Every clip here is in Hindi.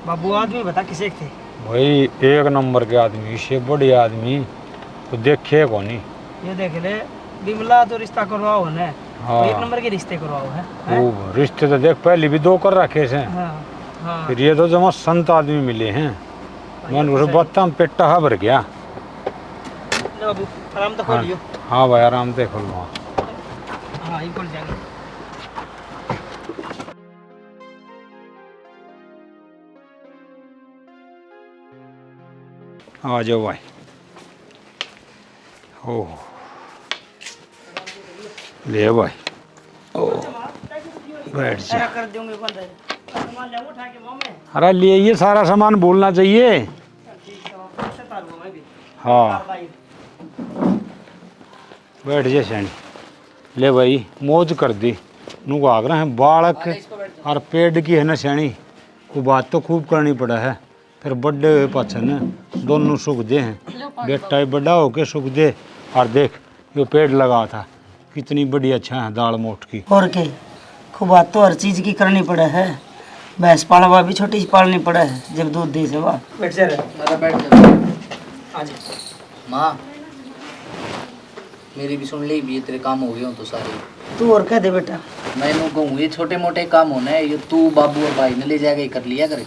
बाबू आदमी बता किसे थे? भाई एक नंबर के आदमी, इससे बड़े आदमी तो देखे को नहीं। ये देख ले, बिमला तो रिश्ता करवाओ ने। हाँ तो एक नंबर के रिश्ते करवाओ है, खूब रिश्ते तो देख, पहले भी दो कर रखे हैं। हाँ हाँ। फिर ये तो जमा संत आदमी मिले हैं। मन उसे बत्ता पेटा भर गया। ले बाबू आराम तो हाँ खोलियो। हाँ भाई आराम से खोल लो। हाँ ये खोल जाएंगे। आ जाओ भाई। ओह ले भाई। ओ बैठ जा। ऐसा कर दूंगे कौन रहे? सामान ले उठा के मुंह में। अरे लिए ये सारा सामान भूलना चाहिए। ठीक है, कैसे तारूं मैं भी? हाँ बैठ जा सैनी। ले भाई मौज कर दी। नुको आग रहा है बालक और पेड़ की है ना सैनी। वो बात तो खूब करनी पड़ा है। फिर बड़े हुए पाछे न दोनों सुख दे हैं। बेटा ही बड़ा होके सुख दे। और देख यो पेड़ लगा था कितनी बड़ी अच्छा है दाल मोट की। और के खूब बात तो हर चीज की करनी पड़े है। भैंस पालवा भी छोटी सी पालनी पड़े है जब दूध दे से वाह। बैठ जा रे। अरे बैठ जा। आज माँ मेरी भी सुन ली भी, तेरे काम हो गए हो तो सारे। तू और कह दे बेटा। मैं कहूँ ये छोटे मोटे काम होना है, ये तू बाबू और भाई ने ले जाके ही कर लिया करे।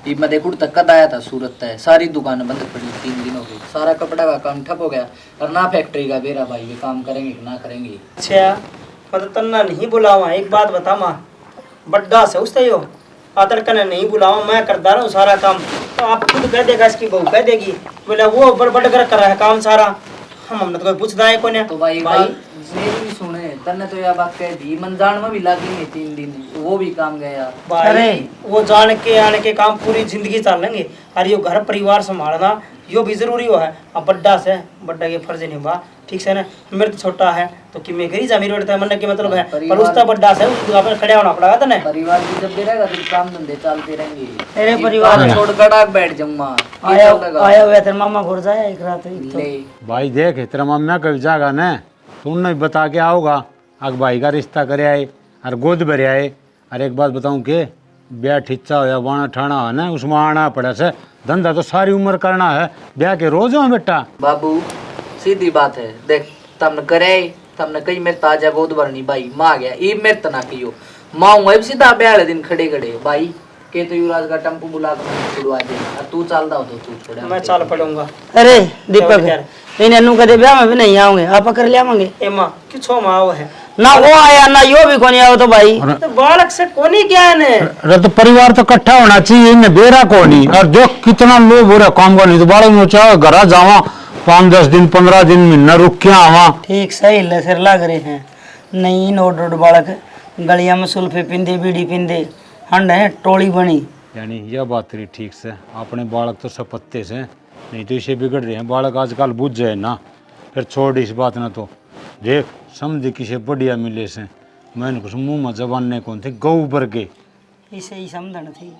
ये मैं देखूँ तक कद आया था सूरत है, सारी दुकानें बंद पड़ी 3 दिन हो गए, सारा कपड़ा का काम ठप हो गया। और ना फैक्ट्री का बेरा भाई, ये काम करेंगे कि ना करेंगे। अच्छा मतलब तन्ना नहीं बुलावा। एक बात बता माँ, बड्डा से उससे यो आतर कने नहीं बुलावा, मैं करता रहूँ सारा काम। तो आप खुद कह देगा, इसकी बहू कह देगी बोले वो बड़ कर रहा है काम सारा। हमने तो कोई पूछता है कोने। तो भाई मेरी भी सुने, तन्ने तो यह बात कह दी, मंजान में भी लगी नहीं 3 दिन, वो भी काम गया। अरे वो जान के आने के काम पूरी जिंदगी चल लेंगे। और यो घर परिवार संभालना यो भी जरूरी हो है। अब बड्डा से बड्डा के फर्ज निभा ठीक से ना। मेरे तो छोटा है तो कि मैं गरी जमीन उड़ता है मन के मतलब है, पर उसका बड्डा से उसका खड़े होना पड़ेगा तने। परिवार भी जब भी रहेगा तो काम धंधे चलते रहेंगे। तेरे परिवार छोड़ कड़ाक बैठ जाऊंगा। आया हुआ तेरे मामा घर जाए एक रात ले भाई देख तेरा मामा कभी जागा न तुमने बता के आओगा। अग भाई का रिश्ता करे आए और गोद भरे आए। और एक बात बताऊं के ब्याह ठिच्चा हो या बाणा ठाणा हो ना उसमें आना पड़े से। धंधा तो सारी उम्र करना है, ब्याह के रोज हो बेटा। बाबू सीधी बात है, देख तुमने करे तुमने कही मेरे ताजा गोद भरनी भाई माँ गया ये मेरे तना कियो माँ वही सीधा ब्याह दिन खड़े खड़े भाई के तो युवराज का टेम्पो बुला कर छुड़वा दे। और तू चलता हो तो तू छोड़, मैं चल पड़ूंगा। अरे दीपक इन अनु कदे ब्याह में भी नहीं आओगे, आप कर ले आवेंगे। ए मां किछो मां वो है ना, वो आया ना यो भी कोनी आओ तो भाई तो बालक से कोनी क्या ने। अरे तो परिवार तो इकट्ठा होना चाहिए, इनमें बेरा कोनी। और देख कितना लोग हो रहा काम करनी तो बालक में चाहे घर जावा 5-10 दिन 15 दिन महीना रुक के आवा। ठीक सही लसर लग रहे हैं। नहीं नोट रोड बालक गलिया में सुल्फे पिंदे बीड़ी पिंदे हंड है टोली बनी। यानी यह बात रही ठीक से अपने बालक तो सब पत्ते से नहीं तो इसे बिगड़ रहे हैं बालक आजकल बुझ जाए ना। फिर छोड़ इस बात ना तो देख समझे किसे बढ़िया मिले से। मैंने कुछ मुँह में जबान नहीं कौन थे गऊ भर के इसे ही समझन थी।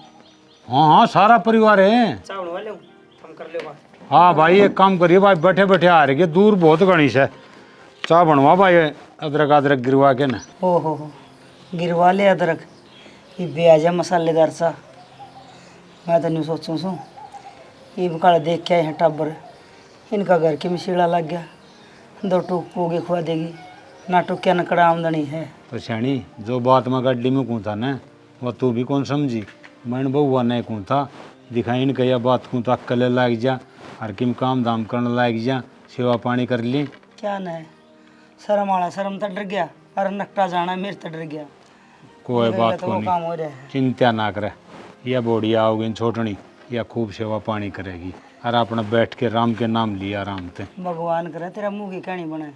हाँ हाँ सारा परिवार है। चावल वाले हम कर ले बात। हाँ भाई एक काम करिए भाई बैठे बैठे आ रही है दूर बहुत गणिश है। चाह बनवा भाई अदरक अदरक गिरवा के ना। हो गिरवा ले अदरक ये ब्याजा मसालेदार सा। मैं तो नहीं सोचूं सू ये काला देख के आए हैं टाबर इनका घर की मिशीड़ा लग गया 2 टूक पोगे खुआ देगी ना टूक क्या नकड़ा आमदनी है। तो श्याणी जो बात मैं गड्डी में कूँ था न वह तू भी कौन समझी। मैंने बहुआ नहीं कूँ था दिखाई नहीं कही बात कूँ तो अक्कल लाग जा और किम काम दाम करने लाग जा सेवा पानी कर ली। क्या न शर्म आला शर्म तो डर गया और नकटा जाना मेरे तो डर गया। कोई बात तो को काम हो रहा नहीं है। चिंता ना करे या बोड़िया आओगी छोटनी या खूब सेवा पानी करेगी और अपना बैठ के राम के नाम लिया आराम से। भगवान करे तेरा मुँह की कहानी बने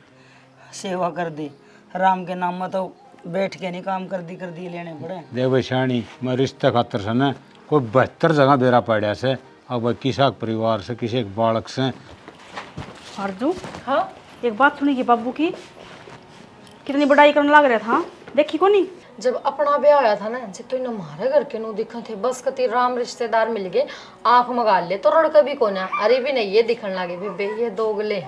सेवा कर दे राम के नाम में तो बैठ के नहीं काम कर दी लेने पड़े। देख भाई श्याणी मैं रिश्ते खातर से न कोई 72 जगह बेरा पड़ा से अब भाई किसा परिवार से किसी एक बालक से। अर्जुन हाँ एक बात सुनी की बाबू की कितनी बड़ाई करने लग रहा था देखी को नहीं। जब अपना ब्याह आया था ना जब तो इन हमारे घर के नो दिखा थे बस कति राम रिश्तेदार मिल गए आंख मगा ले तो रड़का भी कोना अरे भी नहीं ये दिखने लगे बेबे ये दोगले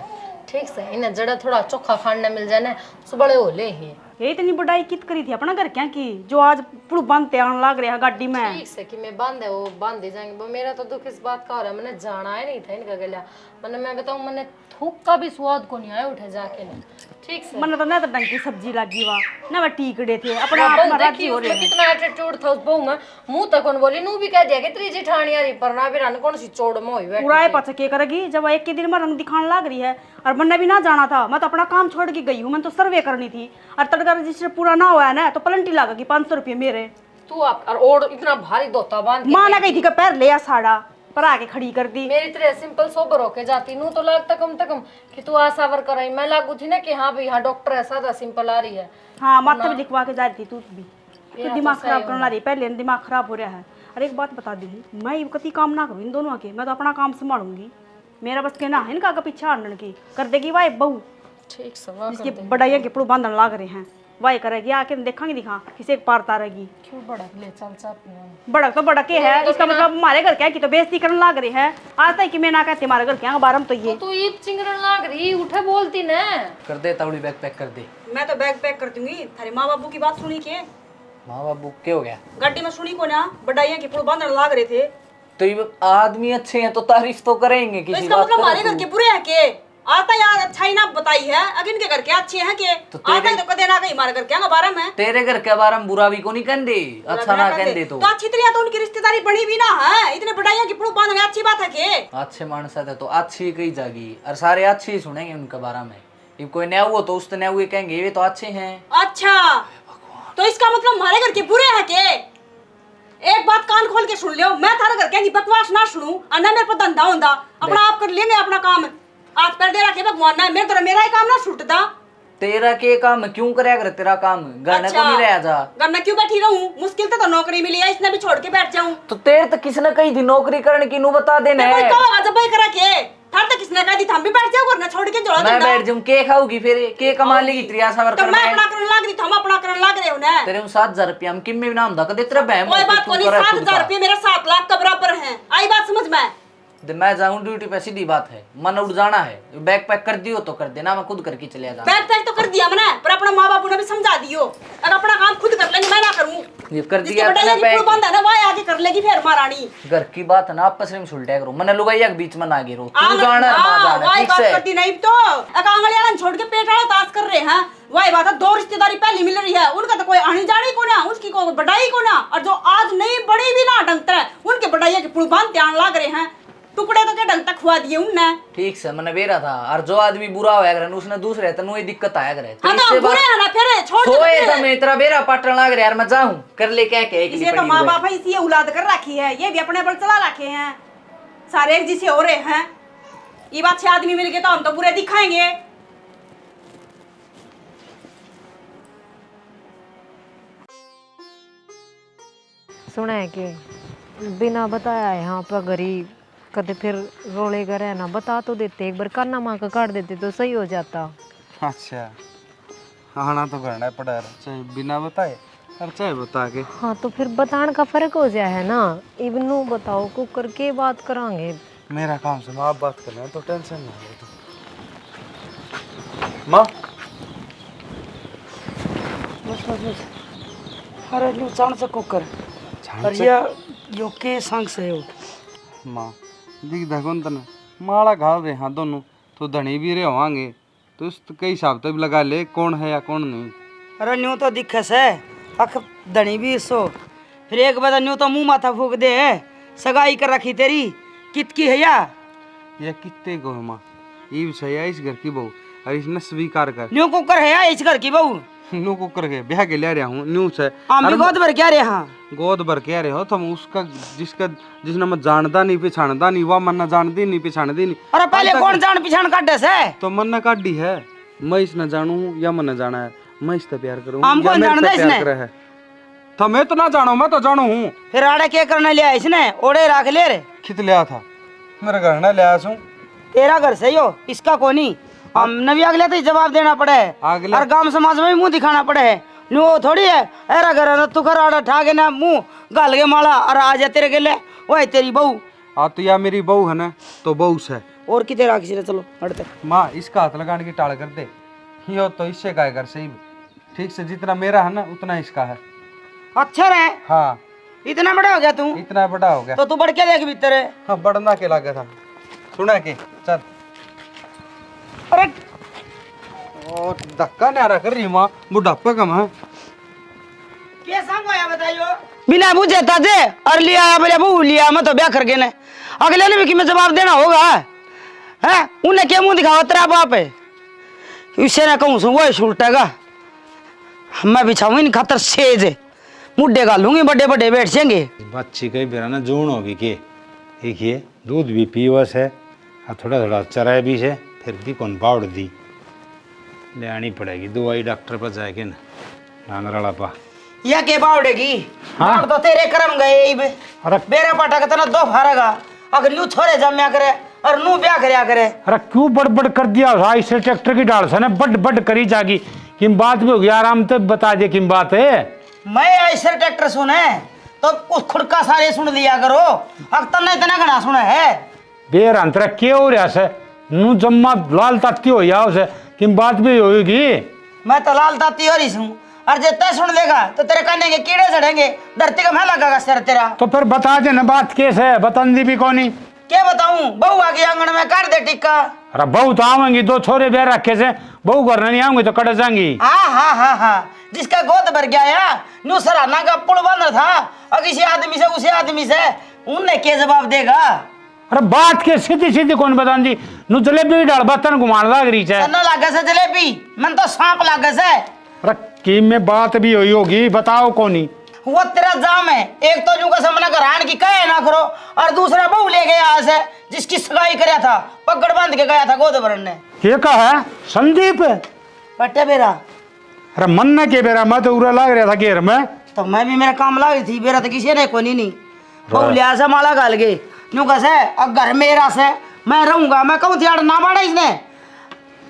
ठीक से इन्हें जड़ा थोड़ा चोखा खाने मिल जाए ना सो बड़े हो ले ही। ये इतनी बड़ाई कित करी थी अपना घर क्या की जो आज पुल बांधते आने लग रहा गाड़ी में। ठीक से कि मैं बांधे वो बांधे जाएंगे, वो मेरा तो दुख इस बात का हो रहा है, मैंने जाना ही नहीं था इनका गला। मैंने मैं बताऊँ मैंने थूक का भी स्वाद को नहीं आया उठे जाके ना। ठीक से मन तो ना तो डंग की सब्जी लगी वा ना वह टीकड़े थे अपना आप बहू में देखी राजी हो उसमें रहे हैं। कितना एटीट्यूड था उस बहू में, मुंह तक कौन बोली, नू भी कह दिया कि तेरी जेठानी आ रही पर ना भी रन कौन सी चोड़ में हुई बैठी पूरा पाचा के करेगी जब एक के दिन में रंग दिखाने लग रही है। और मैंने भी ना जाना था, मैं तो अपना काम छोड़ के गई हूँ, मैंने तो सर्वे करनी थी। और तड़का रजिस्टर पूरा ना हुआ है ना तो पलंटी लगेगी 500 रुपये मेरे। तू आप और इतना भारी धोता बांध के माँ ने कही थी कि पैर ले आ साड़ा पर आके खड़ी कर दी। मेरी तरह सिंपल सोबर होके जाती, नू तो लगता कम से कम कि तू आसावर कराई, मैं लागू थी ना कि हाँ भाई हाँ डॉक्टर है सादा सिंपल आ रही है। हाँ माथे में लिखवा के जा रही थी तू भी, तो दिमाग खराब करना रही, पहले दिमाग खराब हो रहा है। अरे एक बात बता दी, मैं ये कति काम ना करूँ इन दोनों के, मैं तो अपना काम संभालूंगी। मेरा बस कहना है इनका आगे पीछे हटने की कर देगी वाई बहू, ठीक सवा जिसके बड़ाइया के पुल बांधने लग रहे हैं वाई करेगी आके देखेंगे दिखा किसी एक पार तारेगी। क्यों बड़ा ले चल चापी बड़क तो बड़के है, इसका मतलब हमारे घर क्या की तो बेइज्जती करने लग रही है। आज तक कि मैं ना कहती हमारे घर क्या बारे में तो ये तू ईद चिंगरन लाग रही उठे बोलती ना। कर दे तावड़ी, बैग पैक कर दे। मैं तो बैग पैक कर दूंगी। थारे माँ बाबू की बात सुनी के माँ बाबू क्या हो गया? गाड़ी में सुनी को ना बड़ाइया के पुल बांधने लग रहे थे। तो ये आदमी अच्छे हैं तो तारीफ तो करेंगे तो किसी इसका बात मतलब का हमारे तो। घर के बुरे हैं के आता यार अच्छा ही ना बताई है, अगर इनके घर के अच्छे हैं के तो आता ही तो कदे ना कहीं हमारे घर क्या बारे में तेरे घर के बारे में बुरा भी को नहीं कहते, अच्छा ना कहते तो। अच्छी तरह तो उनकी रिश्तेदारी बनी भी ना है, इतने बड़ाइया की पुल बांधने अच्छी बात है के। अच्छे मानस है तो अच्छी कही जागी और सारे अच्छे ही सुनेंगे उनके बारे में। ये कोई नया हुआ तो उसने नया हुए कहेंगे ये तो अच्छे हैं। अच्छा तो इसका मतलब हमारे घर के बुरे हैं के। एक बात कान खोल के सुन लियो, मैं थारे घर क्या बकवास ना सुनूं और ना मेरे पर धंधा होंदा, अपना आप कर लेंगे अपना काम। आज पैर दे रखे भगवान ना मेरे तरह मेरा ही काम ना छूटता। तेरा के काम क्यों करे अगर तेरा काम गाने को नहीं रह जा। घर में क्यों बैठी रहूं, मुश्किल तो नौकरी मिली है, इसने भी छोड़ के बैठ जाऊं। तो तेरे तो किसने कही थी नौकरी करने की, नू बता देना कोई है। कहा जब भाई करा के थार तो किसने कहा थी हम भी बैठ जाओ घर ना छोड़ के जोड़ा मैं बैठ जाऊं के खाऊगी फिर के कमा लेगी त्रिया सवर तो कर मैं अपना करने लग रही थी, हम अपना करने लग रहे हो ना। तेरे 7,000 रुपया हम किम में नाम धक दे तेरा बहन कोई बात को नहीं, 7,000 रुपये मेरा 7 लाख का बराबर है, आई बात समझ में। मैं जाऊं ड्यूटी पे, सीधी बात है। मन उड़ जाना है, बैग पैक कर दियो तो कर देना, मैं खुद करके चले जाऊं। बैग पैक तो कर दिया मैंने, पर अपना माँ बापू ने भी समझा दियो अगर अपना काम खुद कर लेंगे मैं ना करूं। ये कर दिया जिसके अपना बड़े पैक। बंद है ना वह आगे कर लेगी फिर महारानी। घर की बात है ना आपस में सुलटा करो, मैंने लुगाइया के बीच में ना गिरो। तू जाना है मां जाना है, ठीक से। करती नहीं तो आंगली वाला छोड़ के पेट वाला ताश कर रहे हैं, वही बात है। 2 रिश्तेदारी पहली मिल रही है, उनका तो कोई आनी जानी को ना, उसकी कोई बढ़ाई को ना, और जो आज नहीं बड़ी भी ना ढंग है उनके बढ़ाइया के पुल बांध ध्यान लग रहे हैं। टुकड़े तो के ढंग तक खुआ दिए उनने। ठीक से मैंने बेरा था, और जो आदमी बुरा होया करे उसने दूसरे तनु ये दिक्कत आया करे। हां तो बुरे है ना फिर छोड़ दे। सोए समय तेरा बेरा पाटन लग रहा यार, मैं जाऊं कर ले क्या के एक इसे तो माँ बाप है, इसी औलाद कर रखी है, ये भी अपने पर चला रखे हैं, सारे एक जैसे हो रहे हैं। ये बात से आदमी मिल गए तो हम तो बुरे दिखाएंगे। सुना है कि बिना बताया यहाँ पर गरीब कदे फिर रोले करे ना, बता तो देते एक बार काना माँ का काट देते तो सही हो जाता। अच्छा आना तो करना पड़ा है, चाहे बिना बताए और चाहे बता के। हाँ तो फिर बताने का फर्क हो जाए है ना। इबनू बताओ को करके बात करांगे। मेरा काम से माँ बात करना है तो टेंशन ना ले तू। माँ बस अरे न्यू चाण से कुकर अरिया यो के संग से हो माँ दिख देखो तना माला घाल रहे हाँ दोनों तो धनी भी रहे होंगे तो उस कई हिसाब तो भी लगा ले कौन है या कौन नहीं। अरे न्यू तो दिखे से अख धनी भी सो फिर एक बता न्यू तो मुंह माथा फूक दे है, सगाई कर रखी तेरी कित की है या कितने को है माँ, ये भी सही है इस घर की बहू और इसने स्वीकार कर। न्यू कुकर है या इस घर की बहू न्यू को करके ब्याह के ले रहा हूँ न्यू से। हम भी गोद भर क्या रे। हाँ गोद भर के रहे हो तुम उसका जिसने मैं जानता नहीं पहचानता नहीं, वह मन जानती नहीं पहचानती नहीं। अरे पहले कौन जान पहचान काटे से तो मन ने काटी है, मैं इस न जानू या मन न जाना है, मैं इससे प्यार करूँ हम कौन जानता है इसने? है तो मैं तो ना जानो, मैं तो जानू हूँ। फिर आड़े क्या करने लिया इसने, ओढ़े रख ले रे। खित लिया था मेरे घर ने लिया सू, तेरा घर सही हो इसका को नहीं, हमने भी अगले तो जवाब देना पड़े है और गांव समाज में भी मुंह दिखाना पड़े है। नो थोड़ी है ऐरा घर है तू कर आड़ा ठाके ना मुंह गाल के माला और आ जा तेरे के ले वही तेरी बहू। आ तो या मेरी बहू है ना तो बहू से और कितने राखी रे चलो हटते। माँ इसका हाथ लगाने की टाल कर दे, यो तो इससे काय कर सही ठीक से जितना मेरा है ना उतना इसका है। अच्छा रे, हाँ इतना बड़ा हो गया तू? इतना बड़ा हो गया। तो तू बढ़ के देख भीतर है। हाँ बढ़ना के लगा था, सुना के चल। अरे और धक्का नहीं आ रहा कर रही माँ, बुढ़ापा कम है। कैसा आया बताइयो? बिना बुझे ताजे और लिया आया बोले बहू लिया, मैं तो ब्याह करके ने अगले ने भी कि मैं जवाब देना होगा है। उन्हें क्या मुंह दिखावा तेरा बाप है, इससे ना कहूँ सुन वो उल्टेगा। मैं बिछाऊंगी इन खातर सेज मुड्डे का लूंगी, बड़े बड़े बैठ जाएंगे। बच्ची कई बेरा ना जून होगी के देखिए, दूध भी पीवस है और थोड़ा थोड़ा चराए भी है, फिर भी कौन बाउड़ दी ले आनी पड़ेगी। दवाई डॉक्टर पर जाएगी ना नांगराला पा या के बावड़ेगी। हाँ? बावड़ तो तेरे कर्म गए ही बे। अरे बेरा पाटा का तना दो फारेगा अगर न्यू छोरे जम्या करे और नू ब्याह करया करे। अरे क्यों बड़ कर दिया भाई से ट्रैक्टर की डाल से ना बड़ करी जागी। किम बात भी होगी, आराम तो बता दे किम बात है। मैं ऐसे ट्रैक्टर सुने तो उस खुड़का सारे सुन लिया करो, अब तन्ने इतना घना सुना है। बेर अंतरा के हो रहा से नू जम्मा लाल ताती हो या उसे किम बात भी होगी। मैं तो लाल ताती हो रही हूँ और जे तय सुन लेगा तो तेरे काने के कीड़े चढ़ेंगे, धरती का मैं लगेगा सर तेरा। तो फिर बता दे ना बात कैसे है, बतंदी भी कौनी क्या बताऊं, बहू आ गई आंगन में काट दे टिक्का। अरे बहू तो आवेंगी, दो छोरे बेर रखे से बहू करने नहीं आऊंगी तो कट जाएंगी। हाँ जिसका गोद भर गया या न्यू सराहना का पुल बंद था और किसी आदमी से उसे आदमी से उनने क्या जवाब देगा। अरे बात के सीधी सीधी कौन बतांदी, नु जलेबी डाल बतन घुमान लाग रही है। सन्ना लागे से जलेबी, मन तो सांप लागे से। अरे की में बात भी हुई होगी, बताओ कौनी। वो तेरा जाम है, एक तो न्यू का सामना करान की कहे ना करो और दूसरा बहू ले गया यहाँ से जिसकी सगाई कराया था, पकड़ बांध के गया था गोद भरन ने। ये कहा है संदीप पट्टे बेरा। अरे मन न के बेरा, मैं तो उरा लाग रहा था घेर में। तो मैं भी मेरा काम लाग थी, बेरा तो किसी ने कोनी नहीं। बहू लिया से माला गाल गई न्यू का से अब घर मेरा से मैं रहूंगा। मैं कहूँ थियाड़ ना बाड़ा इसने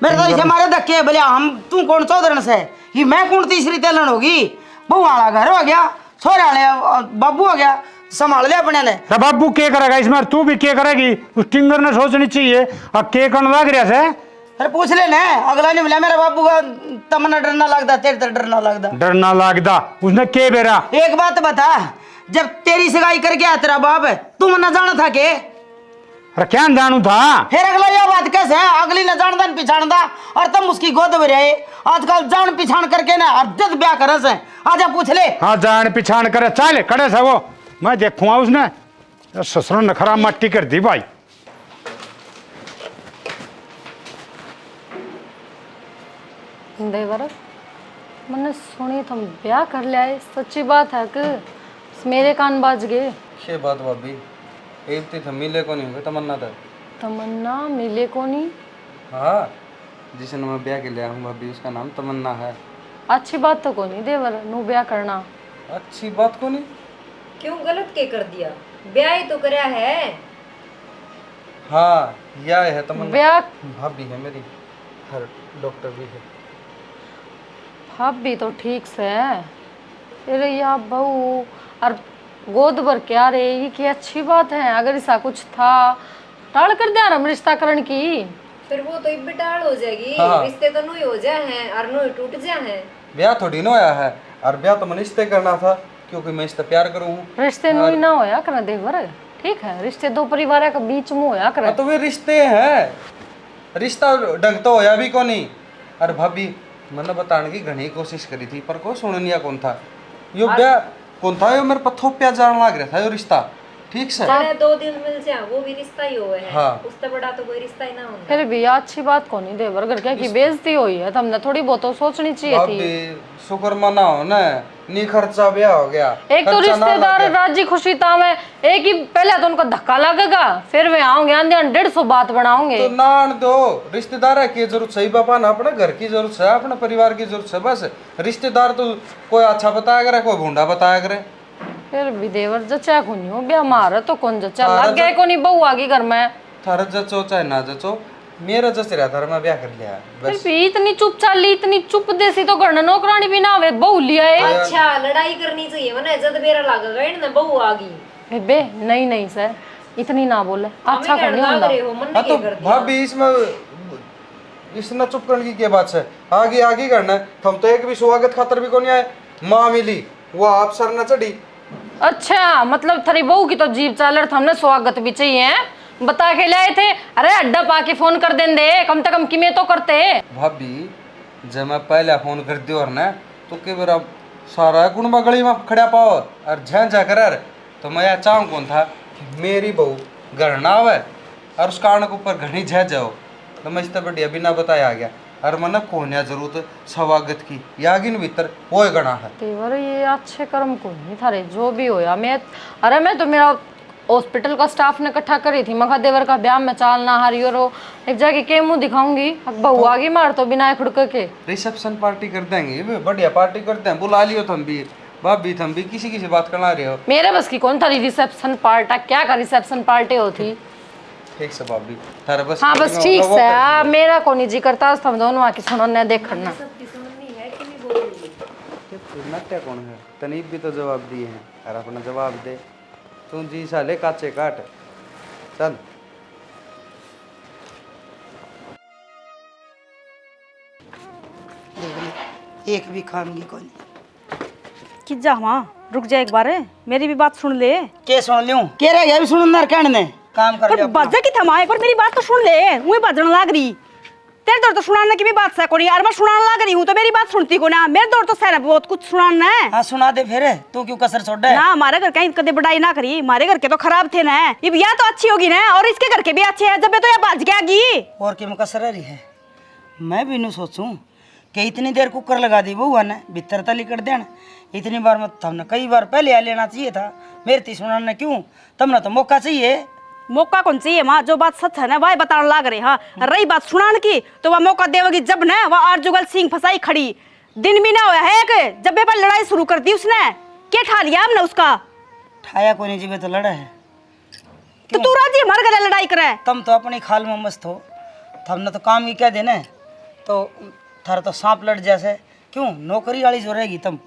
मेरे तो इसे मारे धक्के बोले हम तू कौन चौधरन से ही मैं कौन तीसरी तेलन होगी। बहू वाला घर हो गया, छोरे वाले बाबू हो गया, संभाल लिया अपने ने। बाबू क्या करेगा इसमें, तू भी क्या करेगी, उस टिंगर ने सोचनी चाहिए। अब क्या करने लग रहा से। अरे पूछ ले ना, अगला नहीं मिला मेरा बाबू का तमन्ना डरना लगता, तेरे तो डरना लगता। डरना लगता उसने के बेरा। एक बात बता, जब तेरी सगाई करके आया तेरा बाप तुम न जाना था के? अरे क्या जानू था। फिर अगला यह बात कैसे है, अगली न जानदा न पिछाड़दा और तुम उसकी गोद में रहे। आजकल जान पिछाड़ करके ना अर्जत ब्याह करे से। आजा पूछ ले। हाँ जान पिछाड़ करे चल खड़े से वो मैं देखूंगा उसने ससुर नखरा मट्टी कर दी भाई। देवर मैंने सुनी तुम ब्याह कर लिया है, सच्ची बात है कि मेरे कान बाज गए। ये बात भाभी एक थी मिले को नहीं होगा तमन्ना था। तमन्ना मिले को नहीं। हाँ जिसे मैं ब्याह के लिया हूँ भाभी उसका नाम तमन्ना है। अच्छी बात तो को नहीं देवर नू ब्याह करना। अच्छी बात को नहीं। क्यों गलत के कर दिया, ब्याह ही तो करया है। हाँ यह है तमन्ना, ब्याह भाभी है मेरी, हर डॉक्टर भी है। भाभी तो ठीक से है, अरे या बहू और गोद भर के आ रहे ये की अच्छी बात है। अगर ऐसा कुछ था टाल कर दिया हम रिश्ता करण की, फिर वो तो इब टाल हो जाएगी। हाँ। रिश्ते तो नुई हो जाए हैं और नुई टूट जाए हैं। ब्याह थोड़ी ना होया है, और ब्याह तो मैंने इससे करना था क्योंकि मैं इससे प्यार करूँ। रिश्ते नुई ना होया कर देवर, ठीक है रिश्ते दो परिवार के बीच में होया कर। तो वे रिश्ते हैं, रिश्ता ढंग तो होया भी को नहीं। अरे भाभी मैंने बताने की घनी कोशिश करी थी पर कोई सुननिया कौन था। यो ब्याह कौन था, यो मेरे पत्थों प्यार जान लग रहा था यो रिश्ता ठीक से। चाहे 2 दिन मिल जाए वो भी रिश्ता ही हुआ है। हाँ। उससे बड़ा तो कोई रिश्ता ही ना होगा। फिर भी अच्छी बात को नहीं देवर घर क्या की बेइज्जती हुई है, तुमने थोड़ी बहुत तो सोचनी चाहिए थी। भाभी शुक्र मनाओ ना, नी खर्चा ब्याह हो गया। एक तो खर्चा ना रिश्तेदार लगे। राजी खुशी था में एक ही पहले तो उनको धक्का लगेगा, फिर वे आओगे आंधे 150 बात बनाओगे। तो नान दो रिश्तेदार है की जरूरत सही बापा ना, अपने घर की जरूरत है, अपने परिवार की जरूरत है बस। रिश्तेदार तो कोई अच्छा बताया करे कोई भूंडा बताया करे। फिर भी देवर जचा को नहीं हो ब्याह मारा तो कौन जचा हाँ, लग गया को नहीं बहू आगे घर में। थारा जचो चाहे ना जचो मेरा जच रहा था, मैं ब्याह कर लिया फिर बस। भी इतनी चुप चाली इतनी चुप देसी तो घर नौकरानी भी ना आवे बहू लिया है। अच्छा लड़ाई करनी चाहिए वरना जद बेरा लागेगा इन बहू आ गई। बे नहीं नहीं सर इतनी ना बोले अच्छा हमें करनी लाग होता। रहे हो मन हाँ तो के कर दिया। भाभी इसमें इसने चुप करने की क्या बात है? आगे आगे करना है। हम तो एक भी स्वागत खातर भी को नहीं आए। माँ मिली वो आप सर न चढ़ी। अच्छा मतलब थारी बहू की तो जीव चालर था, हमने स्वागत भी चाहिए हैं? बता के लाए थे। अरे अड्डा पाके फोन कर देंगे कम से कम कि मैं तो करते। भाभी जब मैं पहले फोन कर दियो और ना तो के मेरा सारा कुंबा गली में खड़ा पाओ और झा कर तो मैं यह चाहूँ कौन था कि मेरी बहू घर ना आवे और उस कारण के ऊपर घनी झह जाओ। तो मैं इतना बढ़िया बिना बताया आ गया और मन कोन्या जरूरत स्वागत की यागिन भीतर वो गणा है। तेवर ये अच्छे कर्म को नहीं थारे जो भी होया। मैं तो मेरा हॉस्पिटल का स्टाफ ने इकट्ठा करी थी। मखा देवर का ब्याह में चालना हारी और एक जाके के मुंह दिखाऊंगी। बहू आगे मार तो बिना खुड़क के रिसेप्शन पार्टी कर देंगे, बढ़िया पार्टी करते हैं। बुला लियो तुम भी भाभी, तुम भी किसी किसी बात करना रहे हो। मेरे बस की कौन थारी रिसेप्शन पार्टी? क्या का रिसेप्शन पार्टी होती? ठीक से भाभी तारा बस। हाँ बस ठीक से मेरा को नहीं जी करता हम दोनों आके सुनो न देखना। नट्या कौन है? तनीब भी तो जवाब दिए हैं और अपना जवाब दे। तू जी साले काचे काट चल। एक भी खामगी को नहीं। कि जा वहाँ रुक जा, एक बार मेरी भी बात सुन ले। के सुन लियो? के रह गया भी सुन नर कहने ने काम कर पर लिया। बाजा की थमा एक बार मेरी बात तो सुन ले। वही बाजन लाग रही तेरे दौर तो सुनाने की भी बात है कोनी यार। मैं सुनाने लाग रही हूँ तो मेरी बात सुनती को ना। मेरे दौर तो सर बहुत कुछ सुनाना है। हाँ सुना दे फिर, तू क्यों कसर छोड़ है? ना हमारे घर कहीं कदे बढ़ाई ना करी। हमारे घर के तो खराब थे ना, ये या तो अच्छी होगी ना और इसके घर के भी अच्छे हैं। जब तो ये बाज गया गी और की कसर रही है। मैं भी नहीं सोचूं कि इतनी देर कुकर लगा दी बउआ ने भीतर तली कर देना। इतनी बार मत हमने कई बार पहले आ लेना चाहिए था। मेरे ती सुनाने क्यों? तुमने तो मौका चाहिए। मौका कौन चाहिए माँ? जो बात सच है ना वही बताने लाग रहे। हाँ रही बात सुनाने की तो वह मौका देवगी जब ना वह आरजुगल सिंह फसाई खड़ी। दिन भी ना हुआ है एक जब पर लड़ाई शुरू कर दी उसने। क्या ठा लिया हमने उसका? ठाया कोई नहीं जीवे तो लड़ा है। तो तू राजी हमारे गले लड़ाई करे? तुम तो अपनी खाल में मस्त हो। हमने तो काम ही क्या देना है। तो थारा तो सांप लड़ जैसे क्यों नौकरी वाली जो रहेगी तुम।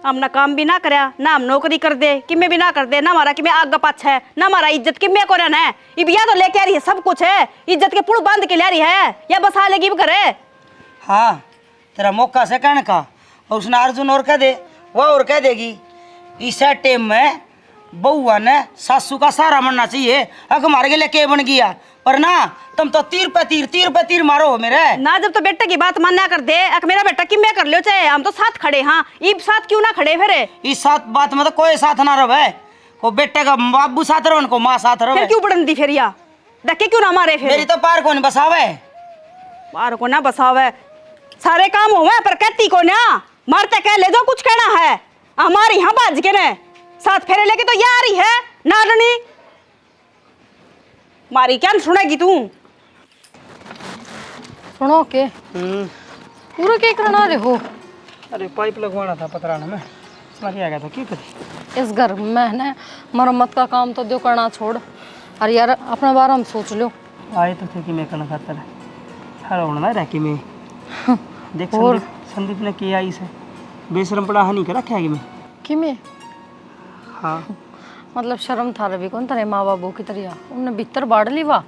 हमने काम भी ना करया ना हम नौकरी कर दे कि मैं भी ना कर दे ना हमारा कि मैं आग पाछा है ना हमारा इज्जत कि मैं को रहना है। ये बिया तो लेके आ रही है सब कुछ है। इज्जत के पुल बांध के ले रही है या बसा लेगी भी करे। हाँ तेरा मौका से कहने का और उसने अर्जुन और कह दे वह और कह देगी। इस टाइम में बउआ ने सासू का सहारा बनना चाहिए। अगर हमारे लिए के बन गया पर ना तुम तो तीर पे तीर मारो हो मेरे ना। जब तो बेटे की बात मानना कर दे अक मेरा बेटा कि मैं कर लियो चाहे हम तो साथ खड़े। हाँ इब साथ क्यों ना खड़े फिर? इस साथ बात में तो कोई साथ ना रहे। को बेटे का बाबू साथ रहो को माँ साथ रहो। फिर क्यों पड़न दी फिर या डके क्यों ना मारे फिर? मेरी तो पार को नहीं बसावे। पार को ना बसावे सारे काम होवे पर कहती को ना मारते कह ले जो कुछ कहना है। हमारे यहाँ बाज के ने साथ फेरे लेके तो यार ही है नारनी मारी क्या सुनेगी तू? सुनो के पूरा क्या करना रहे हो? अरे पाइप लगवाना था पतराना में समझ आ गया था क्यों करी। इस घर में ना मरम्मत का काम तो दो करना छोड़। अरे यार अपने बारे में सोच लो। आए तो थे कि मैं करना खातर हर होना रह कि मैं देख संदीप ने किया इसे बेशरम पड़ा हानि कर रखा है कि मैं हाँ मतलब शर्म था रवि कौन तेरे माँ बाबू की तरह उनने भीतर बाढ़ ली वाह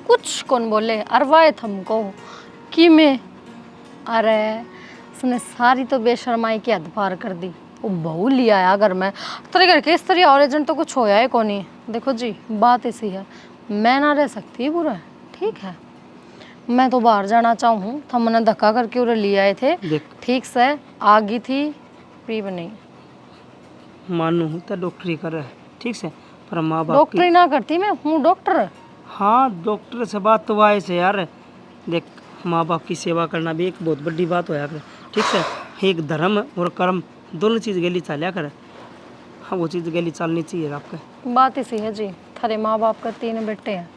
कुछ कौन बोले अरवाए थमको कि मैं। अरे उसने सारी तो बेशर्माई की हद पार कर दी। वो बहू लिया आया घर में तेरे घर के इस तरह और एजेंट तो कुछ होया है कौन ही। देखो जी बात ऐसी है मैं ना रह सकती बुरा है ठीक है। मैं तो बाहर जाना चाहूँ तो मैंने धक्का करके उन्हें ले आए थे ठीक से आगी थी पी नहीं मानू तो डॉक्टरी कर रहा है ठीक से पर माँ बाप डॉक्टरी ना करती मैं हूँ डॉक्टर। हाँ डॉक्टर से बात तो आए से यार देख माँ बाप की सेवा करना भी एक बहुत बड़ी बात होया कर ठीक है। एक धर्म और कर्म दोनों चीज़ गली चालिया कर। हाँ वो चीज़ गली चालनी चाहिए आपके। बात इसी है जी थारे माँ बाप का 3 बेटे हैं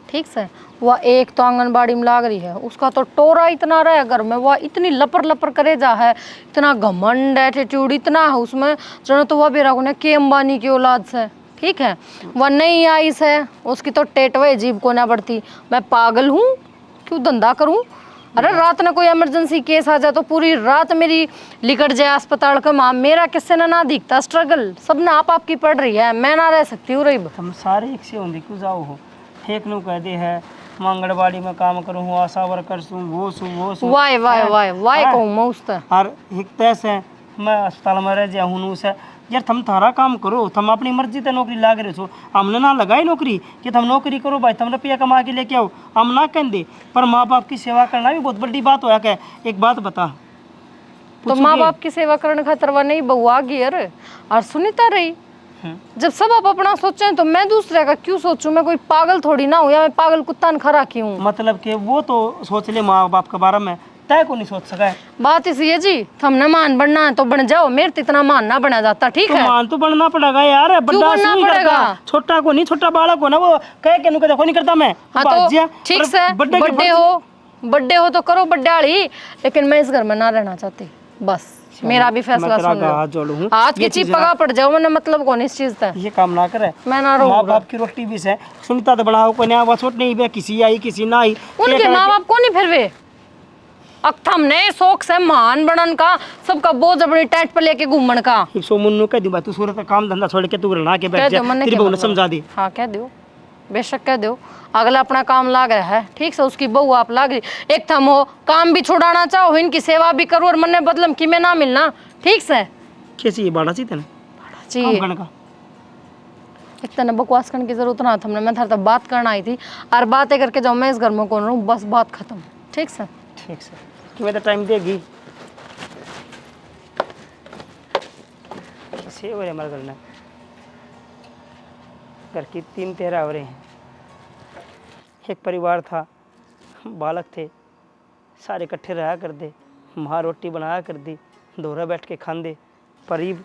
ठीक से। वह एक तो आंगनबाड़ी में लाग रही है उसका तो टोरा इतना रहा है घर में। वह इतनी लपर लपर करे जा है इतना घमंड एटीट्यूड इतना है उसमें जनो तो वह बेरा ने के अंबानी की औलाद से ठीक है। वह नहीं आई से उसकी तो टेटवे जीभ को ना बढ़ती। मैं पागल हूँ क्यों धंधा करूँ? अरे रात में कोई इमरजेंसी केस आ जाए तो पूरी रात मेरी लिकट जाए अस्पताल का माँ मेरा किससे ना दिखता स्ट्रगल सब ना आप आपकी पड़ रही है। मैं ना रह सकती हूँ रही हम सारे एक से होंगे क्यों जाओ हो एक नु कह दे है मैं आंगनबाड़ी में काम करूँ हूँ, आशा वर्कर हूँ, वो सू वाय वाय वाय वाय कहूँ मैं उससे। और एक तैसे मैं अस्पताल में रह जा हूँ उसे यार थम थारा काम करो, थम अपनी मर्जी से नौकरी लाग रहे हो, हमने ना लगाई नौकरी कि तुम नौकरी करो भाई, तुम रुपया कमा के लेके आओ, हम ना कह दे। पर माँ बाप की सेवा करना भी बहुत बड़ी बात होया। क्या एक बात बता, तो माँ बाप की सेवा करने खातर वह नहीं बहू आ गई अरे और सुनीता रही। जब सब आप अपना सोचें तो मैं दूसरे का क्यों सोचूं? मैं कोई पागल थोड़ी ना हूँ, या मैं पागल कुत्ता न खरा की हूँ। मतलब कि वो तो सोच ले माँ बाप के बारे में, तय को नहीं सोच सका है। बात इसी है जी, हमने मान बनना है तो बन जाओ, मेरे तो इतना मान ना बना जाता। ठीक है, मान तो बनना पड़ेगा यार, बड़ा बनना नहीं पड़ेगा? करता, छोटा को नहीं, छोटा बालक हो ना वो कह के देखो नहीं करता मैं। हाँ तो ठीक से बर्थडे हो तो करो बर्थडे वाली, लेकिन मैं इस घर में ना रहना चाहती। बस मेरा भी फैसला सुन लो। आज की चीज पगा पड़ जाओ, मैंने मतलब कौन इस चीज का ये काम ना करे। मैं ना माँ बाप की रोटी भी से सुनता तो बनाओ को ना, वो छोट नहीं बे, किसी आई किसी ना आई, उनके माँ बाप को नहीं फिर वे अक्थम ने शौक से महान बनन का, सबका बोझ अपनी टाइट पर लेके घूमन का। सो मुन्नू कह दूं तू सूरत का काम धंधा छोड़ के तू रहना के बैठ जा, तेरी बहू ने समझा दी। हाँ कह दो, बेशक कह दो, अगला अपना काम लाग रहा है। ठीक से उसकी बहू आप लाग रही, एक थम हो काम भी छुड़ाना चाहो, इनकी सेवा भी करो और मन बदलम कि मैं ना मिलना। ठीक से कैसी ये बाड़ा चाहिए चाहिए, एक तना बकवास करने की जरूरत ना था। मैं थारे बात करना आई थी और बातें करके जाओ, मैं इस घर में कौन रहूँ, बस बात खत्म। ठीक से ठीक से तुम्हें तो टाइम देगी से हो रहे हमारे घर में, घर की 3 तेरा हो रहे हैं। एक परिवार था, बालक थे, सारे इकट्ठे रहा कर दे, माँ रोटी बनाया कर दी, दोहरा बैठ के खान दे, परीब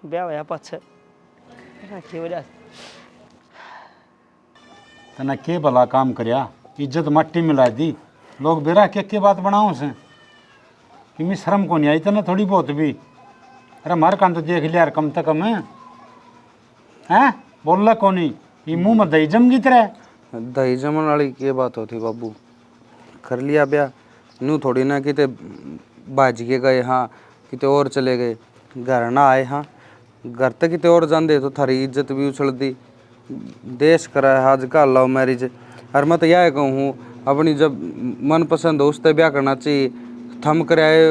ब्याह होया पाछ की वजह से तना के भला काम करया, इज्जत मट्टी मिला दी, लोग बेरा के बात बनाओ से कि मैं शर्म को नहीं आई तना थोड़ी बहुत भी। अरे मार कान तो देख लिया यार कम से कम है बोल को नहीं, ये मुंह में दही जम गई तरह। दही जमन वाली के बात होती बाबू, कर लिया ब्याह नू थोड़ी ना किते बाज के गए, हाँ किते और चले गए, घर ना आए, हाँ घर तक किते और जान तो थारी इज्जत भी उछल दी। देश करा है आजकल लव मैरिज, और मैं तो यह कहूँ अपनी जब मनपसंद हो उससे ब्याह करना चाहिए। थम कर आए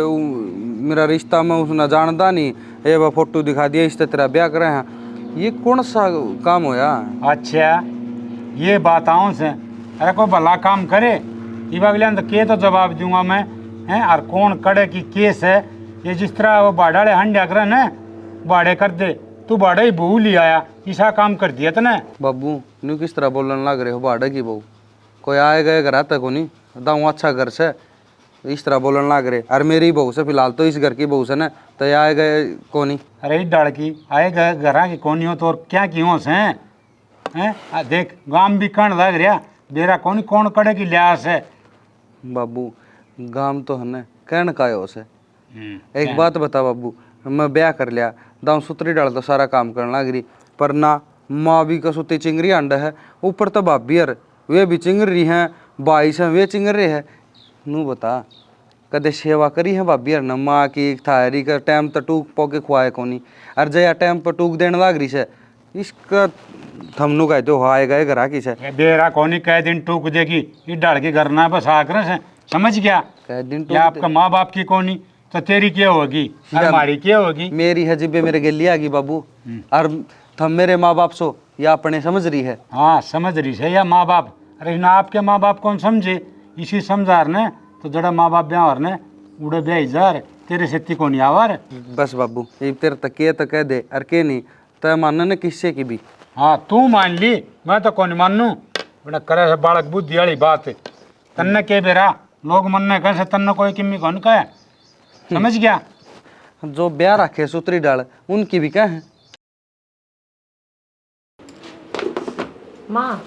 मेरा रिश्ता में उसने जानता नहीं, ये वह फोटो दिखा दिया इससे तेरा ब्याह करे हैं, ये कौन सा काम होया? अच्छा ये बात आऊँ से, अरे कोई भला काम करे ये अगले तो के तो जवाब दूंगा मैं हैं, और कौन कड़े की केस है। ये जिस तरह वो बाड़ाड़े हंडिया कर न बाड़े कर दे, तू बाड़े ही बहू ले आया, ऐसा काम कर दिया तने। बाबू न्यू किस तरह बोलने लग रहे हो, बाड़ा की बहू कोई आए गए घर आता को नहीं दाऊँ अच्छा घर से, इस तरह बोलने लग रहे। और मेरी बहू से फिलहाल तो इस घर की बहू से न तो आए गए को नहीं। अरे डाड़ की आए गए घर की कौन हो तो और क्या की हो से हैं, देख गाम भी कण लग रहा बेरा कौन कौन कड़े की लिहाज है। बाबू गाम तो है कहन का हो से। एक बात बता बाबू, मैं ब्याह कर लिया दाऊ सुतरी डाल तो सारा काम करने लग रही, पर ना माँ भी कसुती चिंगरी अंडा है, ऊपर तो भाभी यार वे भी चिंगर रही हैं, भाई से वे चिंगर रहे हैं। नू बता कदे सेवा करी है भाभी यार न माँ की थारी का टाइम तो टूक पोके खुआए कोनी, और जया टाइम पर टूक देने लग रही से इसका थमनू कह दो हाए गए घर की से बेरा कौनी कह दिन टूक देगी, ये डाल के घर ना बस आकर से समझ गया। कह दिन या आपका माँ बाप की कौनी तो तेरी क्या होगी, हमारी क्या होगी। मेरी है जिब्बे मेरे गली आ गई बाबू, और थम मेरे माँ बाप सो या अपने समझ रही है। हाँ समझ रही है या माँ बाप, अरे ना आपके माँ बाप कौन समझे, इसी समझार ने तो जड़ा माँ बाप ब्याह ने उड़े ब्याह जार तेरे से को नहीं आवार। बस बाबू ये तेरे तक के तो कह दे और के नहीं तय मानना न किससे की भी। हाँ तू मान ली, मैं तो कौन मानू, बड़ा करे है बालक बुद्धि वाली बात है। तन्ने के बेरा लोग मन ने कहे तन्ने कोई किम्मी कौन कहे, समझ गया। जो ब्याह रखे सुतरी डाल उनकी भी क्या है। माँ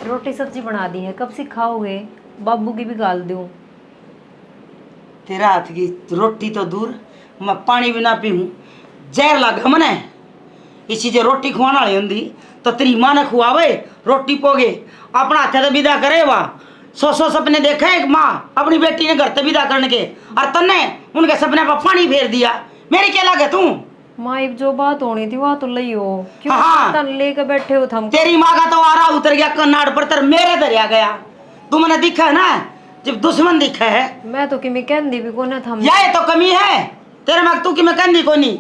रोटी सब्जी बना दी है, कब से खाओगे? बाबू की भी गाल दूं। तेरा हाथ की रोटी तो दूर, मैं पानी भी ना पीऊँ, जहर लग मने। इसी जो रोटी खुआने वाली होंगी तो तेरी माँ ने खुआवे रोटी पोगे, अपना हाथ तो विदा करे। वाह 100 सपने देखे एक माँ अपनी बेटी ने घर से विदा करने के, और तन्ने उनके सपने पर पानी फेर दिया। मेरी क्या लगे तू? माँ एक जो बात होनी थी वह तो लई हो, क्यों हाँ। लेकर बैठे हो थम? तेरी माँ का तो आरा उतर गया कन्नाड़ पर, तर मेरे दरिया गया। तू मैंने दिखा है ना, जब दुश्मन दिखा है मैं तो किमी कहंदी भी को ना था। या ये तो कमी है तेरे में, तू कि मैं कहंदी को नहीं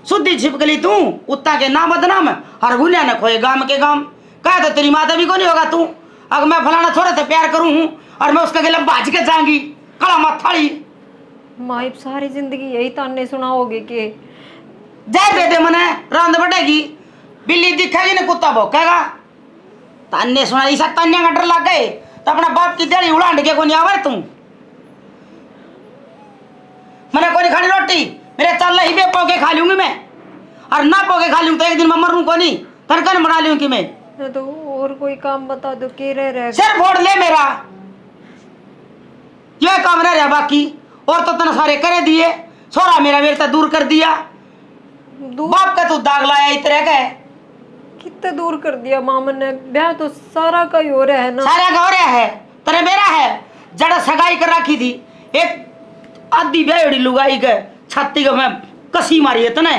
शुद्धि छिपकली तू उत्ता के नाम बदनाम हर भूलिया न खोए गाम के गाम। कहा तो तेरी माता भी को नहीं होगा तू, अगर मैं फलाना थोड़ा सा प्यार करूं हूं और मैं उसका गला बाज के जाऊंगी कड़ा मथाड़ी। माँ सारी जिंदगी यही ताने सुनाओगे कि जय दे दे मने रांद बढ़ेगी, बिल्ली दिखेगी ना कुत्ता भौंकेगा। ताने सुना इसा ताने का डर लग गए तो अपना बाप की देड़ी उड़ांड के को नहीं आवर तू। मैंने कोई खानी रोटी मेरे चल ही बे पोके खा लूंगी मैं, और ना पोके खा लूंगी तो एक दिन मैं मरूं को नहीं, तड़कन बना लूंगी मैं। तो और कोई काम बता दो के रह सिर फोड़ ले मेरा, ये काम रह बाकी और तो तना सारे करे दिए, छोरा मेरा मेरे दूर कर दिया। बाप का तू दाग लाया इतने का कितने दूर कर दिया मामन ने। ब्याह तो सारा का ही हो रहा है ना। सारा का हो रहा है तेरे मेरा है। जड़ा सगाई कर रखी थी एक आधी बेड़ी लुगाई गए छाती का मैं कसी मारी है तने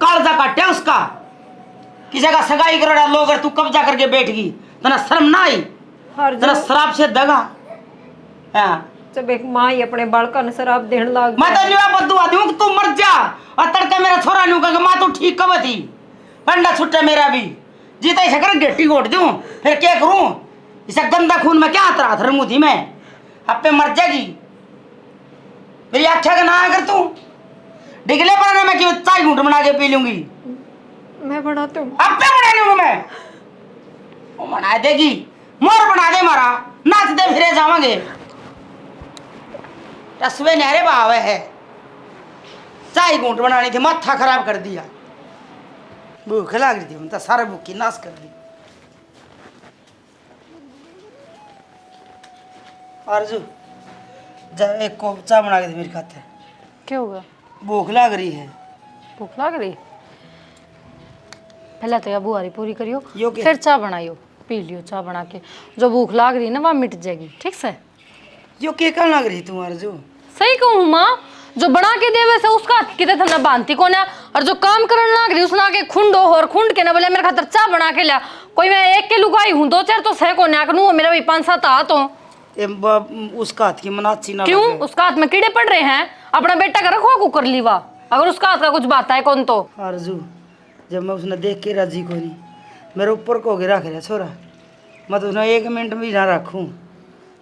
कालजा काटे उसका, किसी का सगाई कर रहा लोग तू कब्जा करके बैठ गई, तना शर्म ना आई, तना शराब से दगा। हाँ जब एक माँ ही अपने बालका ने शराब देने लाग मैं तो नहीं बदुआ दूं कि तू मर जा, और तड़का मेरा छोरा नहीं कहा माँ तू ठीक कब थी, पंडा छुट्टा मेरा भी जीता इसे कर गेटी गोट दूं फिर क्या करूं, इसे गंदा खून में क्या आता धर्मू थी मैं, अब पे मर जाएगी मेरी अच्छा का ना अगर तू डिगले पर मैं क्यों चाय घूंट बना के पी लूंगी। मैं बनाती हूँ अब पे बना लूंगा मैं, वो बना देगी मोर बना दे मारा नाच दे फिरे जावांगे। रसवे नहरे भाव है चाय घूंट बनानी थी माथा खराब कर दिया, भूख लग रही थी तो सारे भूखी नाश कर दी। आरजू जा एक कप चाय बना के दे मेरे खाते। क्या होगा? भूख लग रही है। भूख लग रही? पहले तो यह बुआरी पूरी करियो, यो क्या? फिर चाय बनाइयो, पी लियो चाय बना के, जो भूख लग रही ना वह मिट जाएगी। ठीक से? यो क्या कर लग रही तुम्हारे जो सही कहूँ माँ, जो बना के दे वैसे उसका कितने थमने बांधती को ना, और जो काम करने लग रही उसने आके खुंडो और खुंड के ना बोले मेरे खातर चाय बना के लिया। कोई मैं एक के लुगाई हूँ, दो चार तो सह को ना करूँ, मेरा भी 5-7 हाथ हो। उसका हाथ की मनाची ना क्यों? लगे। उसका हाथ में कीड़े पड़ रहे हैं, अपना बेटा का रखवा कुकर लीवा, अगर उसका हाथ का कुछ बात है कौन तो। आरजू जब मैं उसने देख के राजी को नहीं मेरे ऊपर को गिरा रहा छोरा, मैं तो उसने 1 मिनट भी ना रखूँ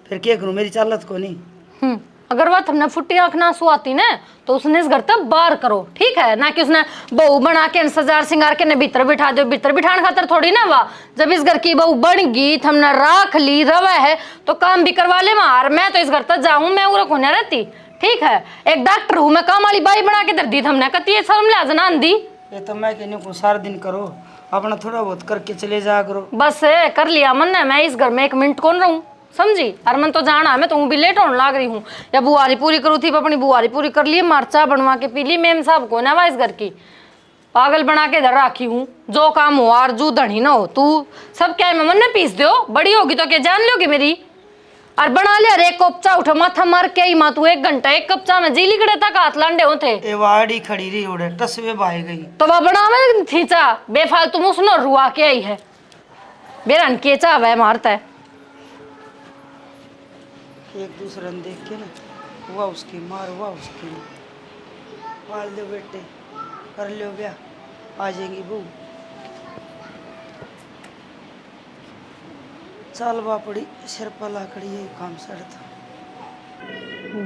फिर क्या करूँ, मेरी चालत को नहीं। अगर वह तुमने फुट्टी आँख ना सुआती ना तो उसने इस घर तक बाहर करो, ठीक है ना, कि उसने बहू बना के सजार सिंगार के ने भीतर बिठा दो, भीतर बिठाने खातर थोड़ी ना वाह। जब इस घर की बहू बन गई हमने राख ली रवा है तो काम भी करवा ले मार। मैं तो इस घर तक जाऊं, मैं उरा को नहीं रहती, ठीक है। एक डॉक्टर हूँ मैं, काम वाली बाई बना के दर दी हमने, कती है शर्म लिहाज ना आंदी। ये तो मैं कहने को सारा दिन करो, अपना थोड़ा बहुत करके चले जा करो। बस कर लिया मन ने, मैं इस घर में 1 मिनट कौन रहूं, समझी। और मन तो जाना है, मैं तो भी लेट होने लग रही हूँ, या बुआरी पूरी करूँ थी, अपनी बुआरी पूरी कर ली, मरचा बनवा के पी ली। मेम साहब को ना इस घर की पागल बना के इधर राखी हूँ, जो काम हो आरजू धनी ना हो तू, सब क्या है मन ने पीस दो, बड़ी होगी तो क्या जान लोगी मेरी। और बना लिया रे कप चा, उठा माथा मार के आई माँ तू 1 घंटा 1 कप चा में जी लिकड़े तक हाथ लांडे होते। ए वाड़ी खड़ी रही ओड़े टसवे भाई गई तो वह बनावे थी चा, बेफालतू मुसनो रुआ के आई है, बेरन के चा वह मारता है। एक दूसरे ने देख के ना हुआ उसकी मार हुआ उसकी पाल दो बेटे कर लो ब्याह आ जाएंगी बहू। चाल बापड़ी सिर पर लाकड़ी है काम सड़ता।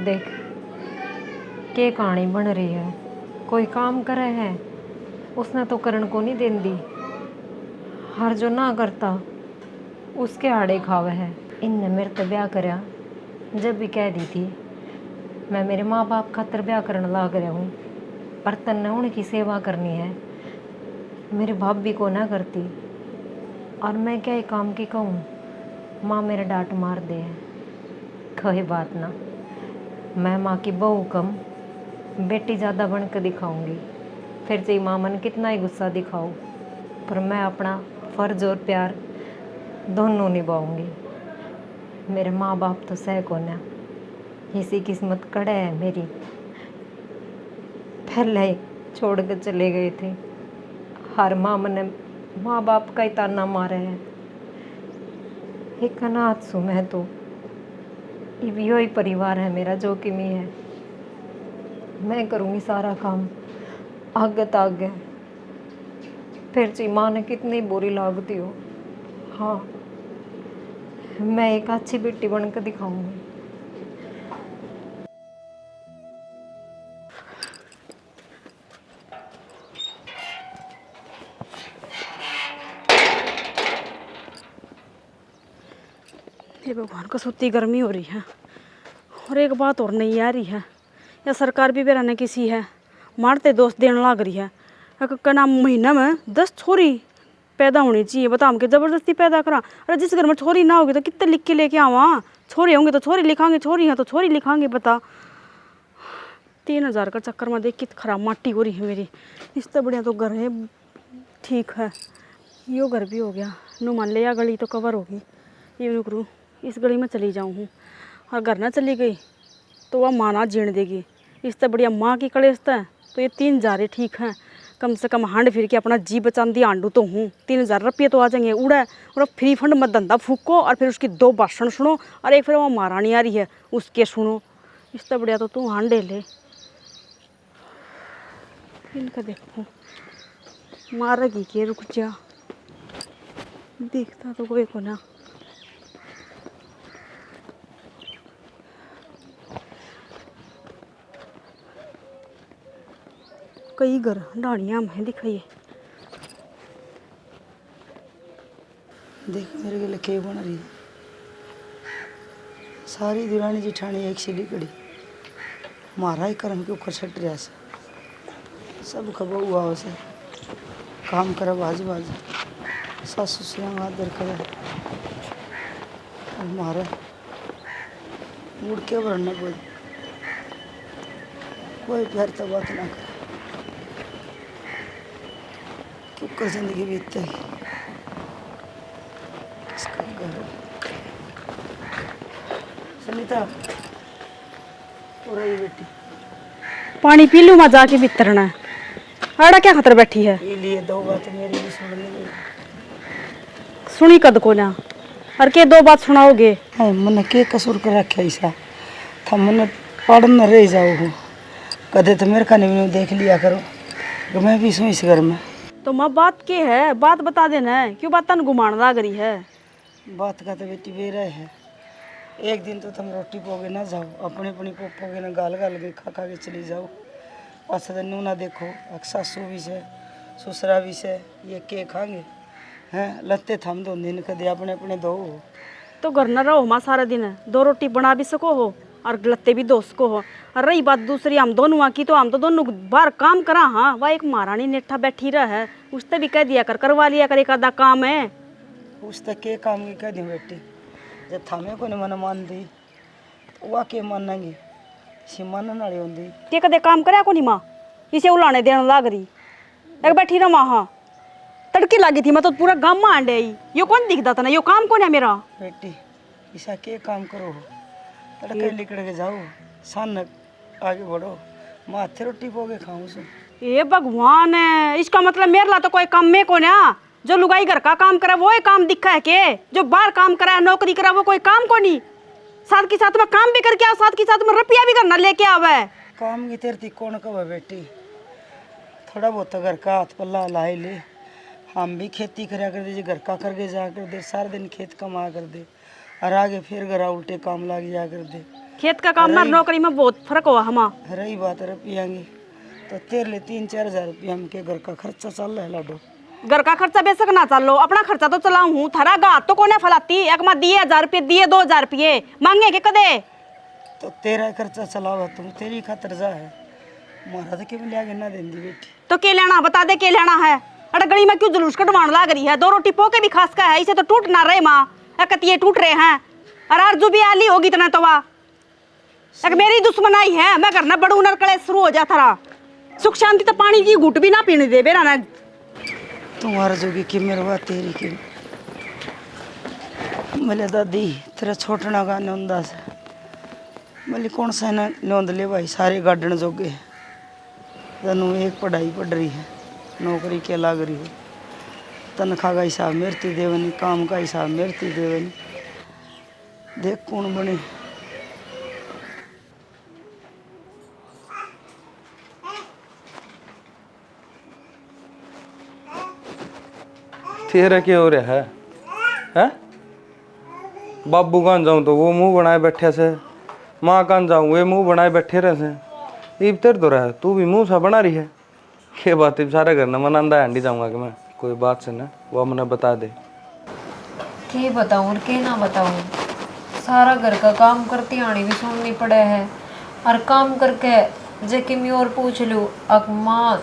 देख के कहानी बन रही है, कोई काम करे है उसने तो करण को नहीं देन दी, हर जो ना करता उसके आड़े खावे है। इनने मेरे तो ब्याह करया, जब भी कह दी थी मैं मेरे माँ बाप खातर ब्याह करने लाग रहा हूँ, पर तन्ने उनकी सेवा करनी है, मेरे बाप भी को ना करती। और मैं क्या ही काम की कहूँ, माँ मेरा डांट मार दे है, कोई बात ना, मैं माँ की बहू कम बेटी ज़्यादा बन कर दिखाऊंगी, फिर चाहे माँ मन कितना ही गुस्सा दिखाऊँ, पर मैं अपना फ़र्ज और प्यार दोनों निभाऊंगी। मेरे माँ बाप तो सह को ना, इसी किस्मत कड़े है मेरी, पहले ही छोड़ कर चले गए थे, हर माँ मन माँ बाप का ही ताना मारे है। एक अनाथ सू मैं तो, यो ही परिवार है मेरा जो कि मैं है। मैं करूँगी सारा काम आगे तागे, फिर ची माँ ने कितनी बुरी लागती हो। हाँ, मैं एक अच्छी बेटी बनकर दिखाऊंगी। हे भगवान को सत्ती गर्मी हो रही है। और एक बात और नहीं आ रही है, या सरकार भी बेरा ने किसी है मारते दोस्त देने लग रही है। क्या नाम महीना में 10 छोरी पैदा होनी चाहिए, बता हमके जबरदस्ती पैदा करा। अरे जिस घर में छोरी ना होगी तो कितने लिख के लेके आवा। छोरी होंगे तो छोरी लिखांगे, छोरी है तो छोरी लिखांगे। बता 3000 का चक्कर में देख कित खराब माटी हो रही है मेरी। इससे बढ़िया तो घर है, ठीक है यो घर भी हो गया। नु मान लिया गली तो कवर होगी, ये रुक रू इस गली में चली जाऊँ हूँ। और घर ना चली गई तो वह माँ ना जीण देगी। इससे बढ़िया माँ की कलेसता है तो ये 3000 ठीक है। कम से कम हांड फिर के अपना जी बचान दी आंडू तो हूँ। 3000 रुपये तो आ जाएंगे उड़ा। और फ्री फंड मत धंधा फूको और फिर उसकी 2 भाषण सुनो और एक फिर वो महारानी आ रही है उसके सुनो। इससे बढ़िया तो तू हांडे ले। इनका देखो मारेगी के, रुक जा देखता तो कोई को ना। कई घर ढाणियाँ में दिखाइए। देख मेरे के लिए क्या बन रही है। सारी दुरानी जिठानी एक सीढ़ी कड़ी मारा ही कर्म के ऊपर छट रहा से। सब खबा हुआ उसे काम करे बाज बाज सासु से आदर करे और मारे मुड़ के भरना कोई प्यार तो बात ना करे। क्यों कर जिंदगी बीतते ही इसका घर। सुनीता और ये बेटी पानी पी लूँ मैं जाके भीतरना है। आड़ा क्या खतर बैठी है। ये लिए 2 बात मेरी भी सुन ले। सुनी कद को ना और के 2 बात सुनाओगे। मन के कसूर कर रखे ऐसा था मन पढ़ न रह जाओ हूँ। कदे तो मेरे खाने में देख लिया करो कि मैं भी सू इस घर में। तो माँ बात के है, बात बता देना है। क्यों बात तन घुमाने लग रही है। बात का तो बेटी बेरा है। एक दिन तो तुम रोटी पोगे ना जाओ, अपनी अपनी पोगे ना गाल गाल के खा खा के चली जाओ। पास नू ना देखो सासू भी से ससुरा भी से ये के खाएंगे हैं। लत्ते थम दो दिन कदे अपने अपने दो। तो घर न रहो माँ सारा दिन, 2 रोटी बना भी सको हो और लत्ते भी 2 सको हो। और रही बात दूसरी हम दोनों की, तो हम तो दोनों बाहर काम करा। हाँ वह एक महारानी नेठा बैठी रहा है, उससे भी कह दिया कर करवा लिया कर, एक आधा काम है। उस तक के काम की कह दी बेटी। जब थामे को नहीं मन मान दी तो वह के मानेंगी सी मानने वाली होंगी। ते कदे काम करे को नहीं माँ, इसे उलाने देने लाग रही। एक बैठी रहा माँ। हाँ तड़की लगी थी मैं तो पूरा गाँव में आंडे आई। यो कौन दिखता था ना, यो काम कौन है मेरा। बेटी ऐसा के काम करो, तड़के निकल के जाओ, सन आगे बढ़ो, माथे रोटी पोगे खाऊं से। ये भगवान है, इसका मतलब मेरे ला तो कोई काम में को ना। जो लुगाई घर का काम करे वो ही काम दिखा है के, जो बाहर काम करा है नौकरी करा वो कोई काम को नहीं। साथ के साथ में काम भी करके आओ, साथ के साथ में रुपया भी करना लेके आवे। काम की तेरती कौन कब बेटी, थोड़ा बहुत घर का हाथ पल्ला लाई ले। हम भी खेती करा कर दे, घर का करके जा कर दे, सारा दिन खेत कमा कर दे और आगे फिर घर उल्टे काम लग जा कर दे। खेत का काम और नौकरी में बहुत फर्क हुआ। हम रही बात रुपया की तो तेरे लिए 3-4 हज़ार रुपया हमके घर का खर्चा चल रहा है लाडो। घर का खर्चा बेशक ना चल लो, अपना खर्चा तो चलाऊ हूँ। थारा गात तो कोने फलाती, एक माँ दिए 1000 रुपये, दिए 2000 रुपये मांगे के कदे। तो तेरा खर्चा चलावा तुम, तेरी खातर जा है मारा तो क्यों लिया ना देंदी बेटी। तो के लेना बता दे, के लेना है। अरे गली में क्यों जुलूस कटवान लाग रही है। 2 रोटी पोके भी खास का है, इसे तो टूट ना रहे माँ। ये टूट रहे हैं और अर्जू भी आली होगी इतना तो वाह। एक मेरी दुश्मनाई है, मैं करना बड़ू नर कले शुरू हो जा थारा। सुख शांति तो पानी की घुट भी ना पीने दे बेरा ना। तुम्हारा जोगी कि मेरे बात तेरी की बोले दादी तेरा छोटना का नौंदा से बोले कौन सा ना नौंद ले भाई, सारे गार्डन जोगे तनु एक पढ़ाई पढ़ रही है, नौकरी के लाग रही है, तनख्वाह का हिसाब मेरती देवनी, काम का हिसाब मेरती देवनी। देख कौन बने तेरा क्या हो रहा है? हैं? बाबू कान जाऊं तो वो मुंह बनाए बैठे से, माँ कान जाऊं वे मुंह बनाए बैठे रहे से। इब तेर तो रहा तू भी मुंह सा बना रही है। के बात इब सारा करना मन अंदा हंडी जाऊंगा कि मैं कोई बात से ना वो मैंने बता दे। के बताऊं और के ना बताऊं, सारा घर का काम करती आनी भी सुननी पड़े है। और काम करके जे किमी और पूछ लूँ अक माँ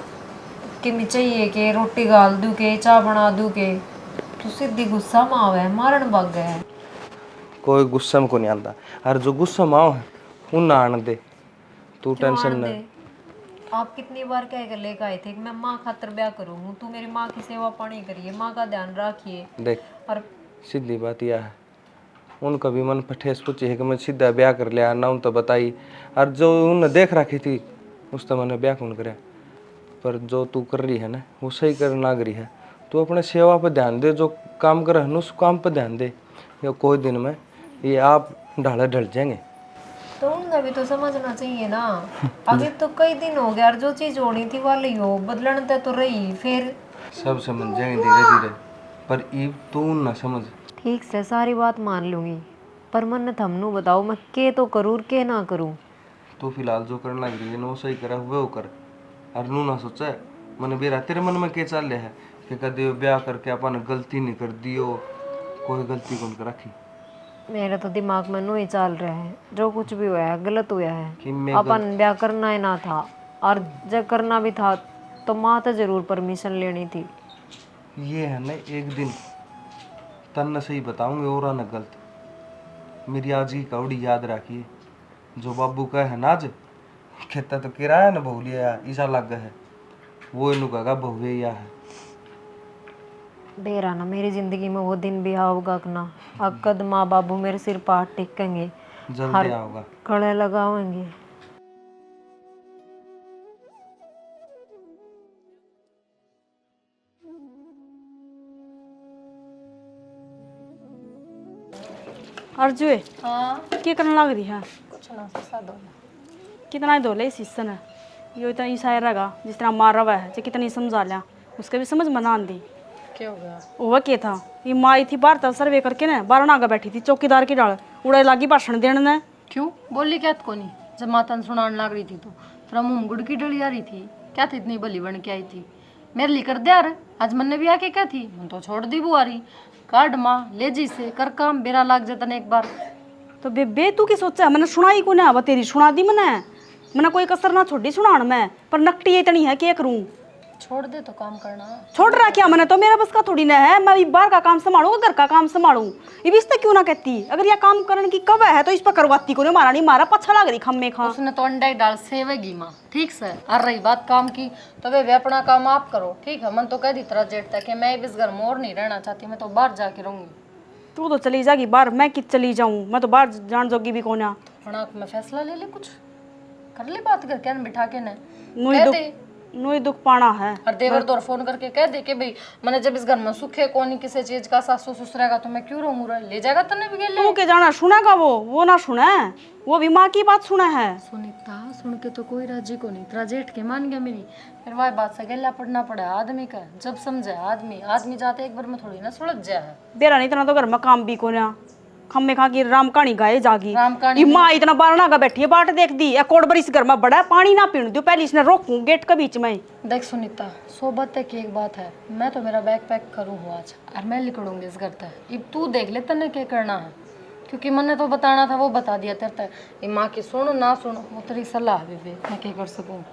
किमी चाहिए के रोटी गाल दूँ के चाय बना दूँ के, तो सीधी गुस्सा में आवे मारन भाग गए। कोई गुस्सा में को नहीं आता, और जो गुस्सा में आओ है उन ना आने दे, तू टेंशन ना। आप कितनी बार कह कर लेकर आए थे कि मैं माँ खातर ब्याह करूँ, तू मेरी माँ की सेवा पानी करिए, माँ का ध्यान रखिए। देख और सीधी बात यह है, उनका भी मन ठेस पूछी है कि मैं सीधा ब्याह कर लिया ना, उन तो बताई। और जो उन्हें देख रखी थी उस तो मैंने ब्याह कौन करे। पर जो तू कर रही है ना वो सही कर ना करी है। तू अपने सेवा पर ध्यान दे, जो काम कर रहा है उस काम पर ध्यान दे। या कोई दिन में ये आप ढाले ढल जाएंगे। तो उनका भी तो समझना चाहिए ना। अभी तो कई दिन हो गया और जो चीज होनी थी वाली हो बदलने तो रही, फिर सब समझ जाएंगे धीरे धीरे, पर ईब तू ना समझ। ठीक से सारी बात मान लूंगी, पर मन थमनू बताओ मैं के तो करूँ और के ना करूँ। तू फिलहाल जो करना लग रही है ना वो सही करा हुए हो कर। और नू ना सोचा है मैंने बेरा तेरे मन में क्या चल रहा है कि कदे ब्याह करके अपन गलती नहीं कर दियो। कोई गलती कौन कर रखी। मेरे तो दिमाग में नू ही चल रहा है, जो कुछ भी हुआ है गलत हुआ कि है। मैं अपन ब्याह करना ही ना था, और जब करना भी था तो माँ तो जरूर परमिशन लेनी थी। ये है ना एक दिन तन्ने सही बताऊंगे और ना गलत। मेरी आज की कौड़ी याद रखिए, जो बाबू का है ना आज कहता तो किराया ना बहु लिया ईसा लग है, वो इनू कहा बहुए या है। बेरा ना मेरी जिंदगी में वो दिन भी आओगा कि ना, अब कद माँ बाबू मेरे सिर पर हाथ टेकेंगे, जल्दी आओगा। गले लगावेंगे। अर्जु हाँ क्या करने लग रही है? कुछ ना सा दो। कितना ही धोले इस हिस्से ने, यो इतना ईसा रहेगा जिस तरह मार रहा है, जो कितनी समझा लिया उसके भी समझ में ना आंदी। क्या हो गया? वह क्या था, ये माँ आई थी बाहर तक सर्वे करके ना, बारह नागा बैठी थी चौकीदार की डाल उड़े लागी भाषण देने ने। क्यों बोली क्या को नहीं? जब माता ने सुनाने लग रही थी तो तेरा मुंह गुड़ की डली आ रही थी, क्या थी इतनी बली बन के आई थी? मेरे लिए कर दे यार, आज मन ने भी आके क्या थी, मन तो छोड़ दी बुआरी काट माँ ले जी से कर काम, बेरा लाग जाता ने एक बार। तो बे तू की सोचा, मैंने सुनाई को ना, तेरी सुना दी मैंने कोई कसर ना छोड़ी सुनान में, पर नकटी इतनी है क्या करूं। छोड़ दे तो काम करना। छोड़ रहा क्या मैंने, तो मेरा बस का थोड़ी ना है, मैं भी बाहर का काम संभालूंगा घर का काम संभालूं। ये भी क्यों ना कहती, अगर यह काम करने की कब है तो इस पर करवाती को नहीं, मारा नहीं मारा पछा लग रही खम्मे खा। उसने तो अंडा ही डाल सेवेगी माँ, ठीक से। और रही बात काम की तो वे अपना काम आप करो, ठीक है। मन तो कह दी तरह जेठ तक कि मैं इस घर में और नहीं रहना चाहती, मैं तो बाहर जाके रहूंगी। तू तो चली जाएगी बाहर, मैं कित चली जाऊं, मैं तो बाहर जान जोगी भी कोना। मैं फैसला ले ले, कुछ कर ले बात करके न बिठा के न नोई दुख पाना है। और देवर तो फोन करके कह दे कि भाई मैंने जब इस घर में सुख है कौन किसी चीज का सासू ससुरेगा तो मैं क्यों रहूं, ले जाएगा तने भी गेले। तू के जाना सुनेगा वो ना सुने, वो भी माँ की बात सुना है। सुनीता सुन के तो कोई राजी को नहीं, तेरा जेठ के मान गया मेरी, फिर वह बात से गला पड़ना पड़ा आदमी का। जब समझे आदमी जाते एक बार में थोड़ी ना सुलझ जाए। बेरा नहीं इतना तो घर में काम भी को ना, खम्मे खा की राम कहानी गाए जागी। राम कहानी माँ इतना बारना का बैठी है बाट देख दी, कोट बरी इस घर में बड़ा पानी ना पीने दो, पहले इसने रोकूं गेट के बीच में। देख सुनीता, सोबत है कि एक बात है, मैं तो मेरा बैग पैक करूँ आज और मैं निकलूंगी इस घर तक। अब तू देख ले तने क्या करना है, क्योंकि मैंने तो बताना था वो बता दिया तेरे तक। ये माँ की सुनो ना सुनो वो तेरी सलाह बेबे, मैं क्या कर सकूँ।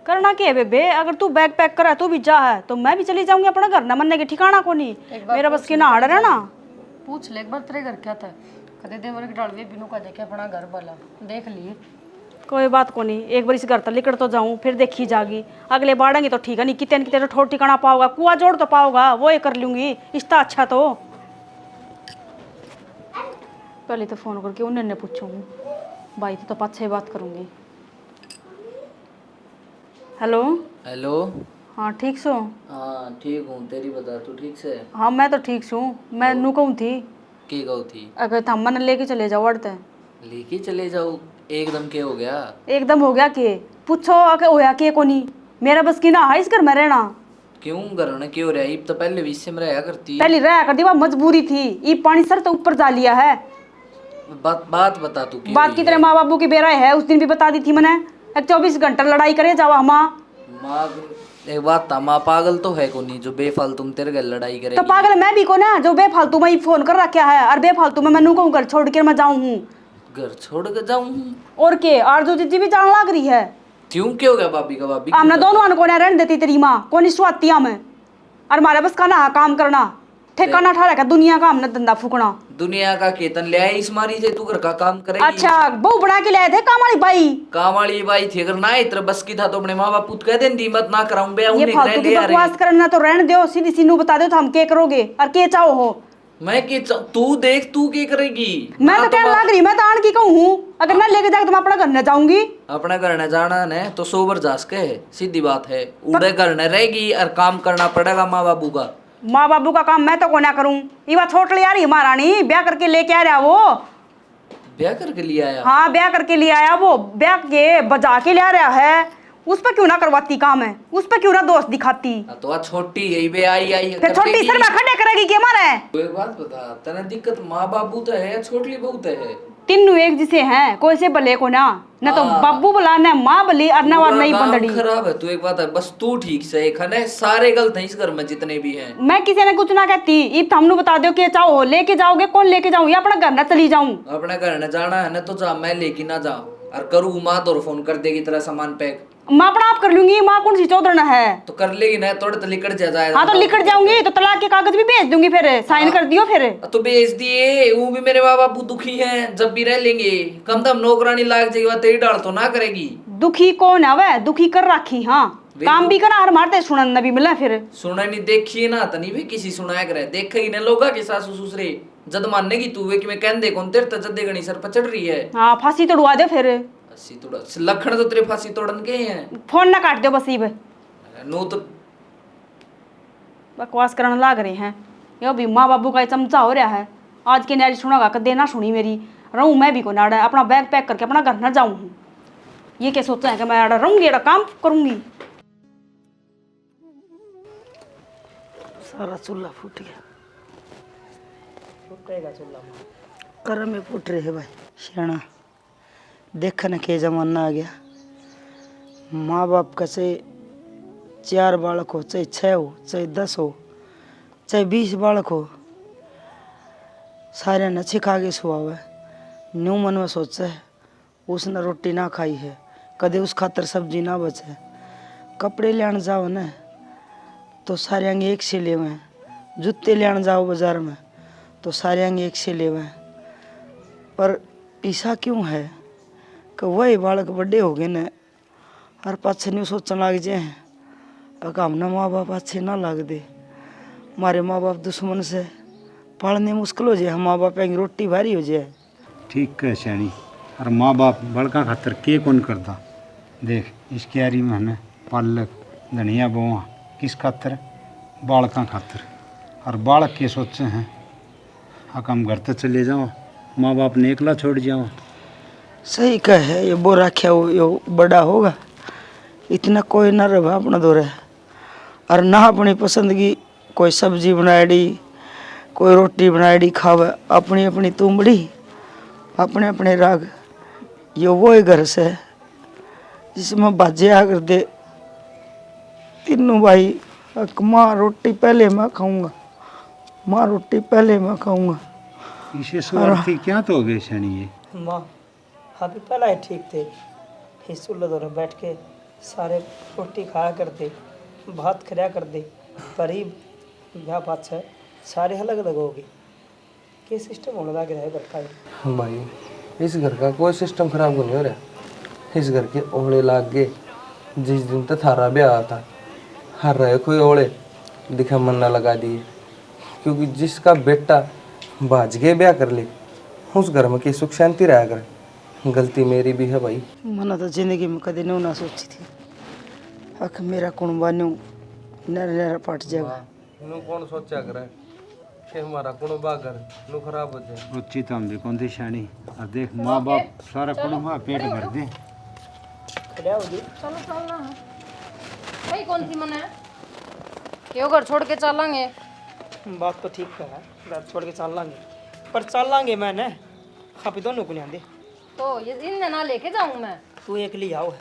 करना क्या है बेबे, अगर तू बैग पैक करा तू भी जा है तो मैं भी चली जाऊंगी अपना घर, ना मनने के ठिकाना को नहीं, मेरा बस के ना हाड़ है ना। पूछ ले एक बार तेरे घर क्या था, कदे देवर के डालवे बिनु का देखे अपना घर भला देख लिए। कोई बात को नहीं, एक बार इस घर तक लिकड़ तो जाऊं फिर देखी जागी, अगले बाढ़ेंगे तो ठीक है, नहीं कितने कितने ठोर ठिकाना पाओगा, कुआ जोड़ तो पाओगा, वो ये कर लूंगी इसका अच्छा। तो पहले तो फोन करके उन्हें पूछूंगी, भाई तो पाछे बात करूंगी। Hello hello. हाँ ठीक सो? हाँ ठीक हूँ, तेरी बता तू ठीक से? हाँ मैं तो ठीक छूँ, मैं नू कहूँ थी की गौ थी? अगर थम मन लेके चले जाओ अड़ते। लेके चले जाओ एकदम, क्या हो गया? एकदम हो गया के पूछो, अगर होया के को नहीं, मेरा बस की ना है इस घर में रहना। क्यों घर ने क्यों रहा तो पहले भी इससे में रहा करती पहले रहा कर दी, वह मजबूरी थी। ये पानी सर तो ऊपर जा लिया है। बात बता तू क्यों बात की तरह माँ बाबू की बेरा है, उस दिन भी बता दी थी मैंने। एक 24 घंटा लड़ाई करे जावा हमा। माँ एक बात था, माँ पागल तो है को नहीं जो बेफालतू तुम तेरे घर लड़ाई करे। तो पागल मैं भी को ना, जो बेफालतू में फोन कर रखा है और बेफालतू में मैनू कहूँ घर छोड़ के मैं जाऊँ हूँ। घर छोड़ के जाऊँ और के आरजू जीजी भी जान लग रही है। क्यों क्या हो गया भाभी का? भाभी हमने दोनों को रहने देती तेरी माँ को नहीं स्वाती हमें, और हमारे बस का ना काम करना, ठेकाना ठा रखा दुनिया का हमने धंधा फूकना। दुनिया का केतन ले आई इस मारी से तू घर का काम करेगी। अच्छा बहू बना के लाए थे काम वाली बाई। काम वाली बाई थी, अगर ना इतना बस की था तो अपने माँ बाप पुत कह देंदी मत ना कराऊं बे। ये फालतू की बकवास करना तो रहने दो, सीधी सीनू बता दो तो हम के करोगे और के चाहो हो। मैं के तू देख तू क्या करेगी? मैं तो कहने लग रही, मैं तो आन की कहूँ हूँ, अगर मैं लेके जाकर तो मैं अपना घर न जाऊंगी। अपना घर न जाना ने तो सोबर जास के है, सीधी बात है। उड़े घर न रहेगी और काम करना पड़ेगा माँ बाबू का। माँ बाबू का काम मैं तो को ना करूँ। ये बात छोट ले आ रही महारानी, ब्याह करके लेके आ रहा वो। ब्याह करके लिया आया? हाँ ब्याह करके ले आया वो, ब्याह के बजा के ले आ रहा है। उस पर क्यों ना करवाती काम है, उस पर क्यों ना दोस्त दिखाती। तो छोटी यही बे आई फिर छोटी सर में खड़े करेगी के मारे। तो एक बात बता, तने दिक्कत माँ बाबू तो है या छोटी बहुत है? तीनों एक जिसे हैं, कोई से भले को ना तो बाबू बुला न माँ भली और न नहीं बंदड़ी। खराब है। तू एक बात है, बस तू ठीक से खने, सारे गलत हैं इस घर में जितने भी हैं। मैं किसी ने कुछ ना कहती, इब हमने बता दो कि चाहो लेके जाओगे, कौन लेके जाऊँ या अपना घर न चली जाऊँ। अपने घर न जाना है ना तो जा, मैं लेके ना जाऊँ और करूँ माँ तो फोन कर देगी तेरा सामान पैक। माँ अपना आप कर लूंगी, माँ कौन सी चौधरना है। तो कर लेगी ना, थोड़े तो लिकड़ जाएगा। हाँ तो लिकड़ जाऊंगी तो तलाक के कागज भी भेज दूंगी, फिर साइन कर दियो फिर। तो भेज दिए, वो भी मेरे माँ बापू दुखी हैं, जब भी रह लेंगे कम दम नौकरानी लाग जाएगी, तेरी डाल तो ना करेगी। दुखी कौन है वह, दुखी कर रखी। हाँ काम भी करा और मारते सुनन भी मिला फिर। सुना नहीं देखिए ना तो नहीं भी किसी सुनाया करे, देखेगी ना लोगा के सासू ससुरे जद मानने की तू वे कि मैं कहन दे कौन तेरे तक जदे गणी सर पर चढ़ रही है। हाँ फांसी तोड़वा दे फिर। फांसी तोड़ा लखन तो तेरे फांसी तोड़न के हैं। फोन ना काट दो बस। इब नो तो बकवास करने लाग रहे हैं, यो भी माँ बाबू का चमचा हो रहा है। आज के नारी सुनागा कदे ना सुनी मेरी, रहूँ मैं भी को नाड़ा, अपना बैग पैक करके अपना घर न जाऊँ हूँ। ये क्या सोचा है कि मैं रहूंगी एड़ा काम करूंगी। सारा चूल्हा फूट गया, फूटेगा चूल्हा कर में फूट रहे है भाई। श्याणा देखने के जमाना आ गया, माँ बाप का चाहे 4 बालक हो, चाहे 6 हो, चाहे 10 हो, चाहे 20 बालक हो, सारे न छिखा के सुहावे। न्यू मन में सोचे उसने रोटी ना खाई है, कदे उस खातर सब्जी ना बचे। कपड़े लेने जाओ न तो सारे अंग एक से लेवे, जूते लेने जाओ बाजार में तो सारे अंग एक से लेवे। पर ऐसा क्यों है कि वही बालक बड़े हो गए न और पाछे नहीं सोचने लग जाए अगर हमने माँ बाप अच्छे ना लग दे, हमारे माँ बाप दुश्मन से पालने मुश्किल हो जाए, हम माँ बाप की रोटी भारी हो जाए। ठीक है श्याणी, और माँ बाप बड़का खातर के कौन करता। देख इस क्यारी में हमें पालक धनिया बोआ किस खातर, बालका खातर। और बालक के सोचे हैं अगर हम घर तक चले जाओ, माँ बाप ने एकला छोड़ जाओ। सही कहे, ये बोरा क्या ये बड़ा होगा, इतना कोई ना रहा अपना दौरे और ना अपनी पसंद की कोई सब्जी बनाएड़ी, कोई रोटी बनाएड़ी खावे, अपनी अपनी तुमड़ी अपने अपने राग। ये वो ही घर से जिसमें बाजे आ कर दे तीनों भाई, माँ रोटी पहले मैं खाऊंगा, माँ रोटी पहले मैं खाऊंगा। इसे स्वार्थी क्या तो हो गए श्याणी ये। माँ अभी पहला ही ठीक थे, इस चूल्हे दौरे बैठ के सारे रोटी खाया करते, भात खरिया करते, पर ही ब्याह बात है सारे अलग अलग होगी। क्या सिस्टम होने लग रहा है घर का। भाई इस घर का कोई सिस्टम खराब नहीं हो रहा, इस घर के ओले लाग गए। जिस दिन तक थारा ब्याह था हर रहे कोई ओले दिखा मन ना लगा दिए, क्योंकि जिसका बेटा भाज के ब्याह कर ले उस घर में की सुख शांति रहा करे। गलती मेरी भी है भाई। मैंने तो जिंदगी में कभी नहीं ना सोची थी अख मेरा कुणबा न्यू नर नर पट जाएगा। नू कौन सोचा करे कि हमारा कुणबा घर नू खराब हो जाए। रुचि तो हम भी कौन थी श्याणी, और देख माँ बाप सारा कुणबा पेट भर दे। चलो चलना है भाई, कौन सी मन है क्यों घर छोड़ के चलेंगे? बात तो ठीक है, घर छोड़ के चल लांगे, पर चल लांगे मैंने आप दोनों को नहीं आंदे। तो ये इन ना लेके जाऊं मैं? तू एक ली आओ है,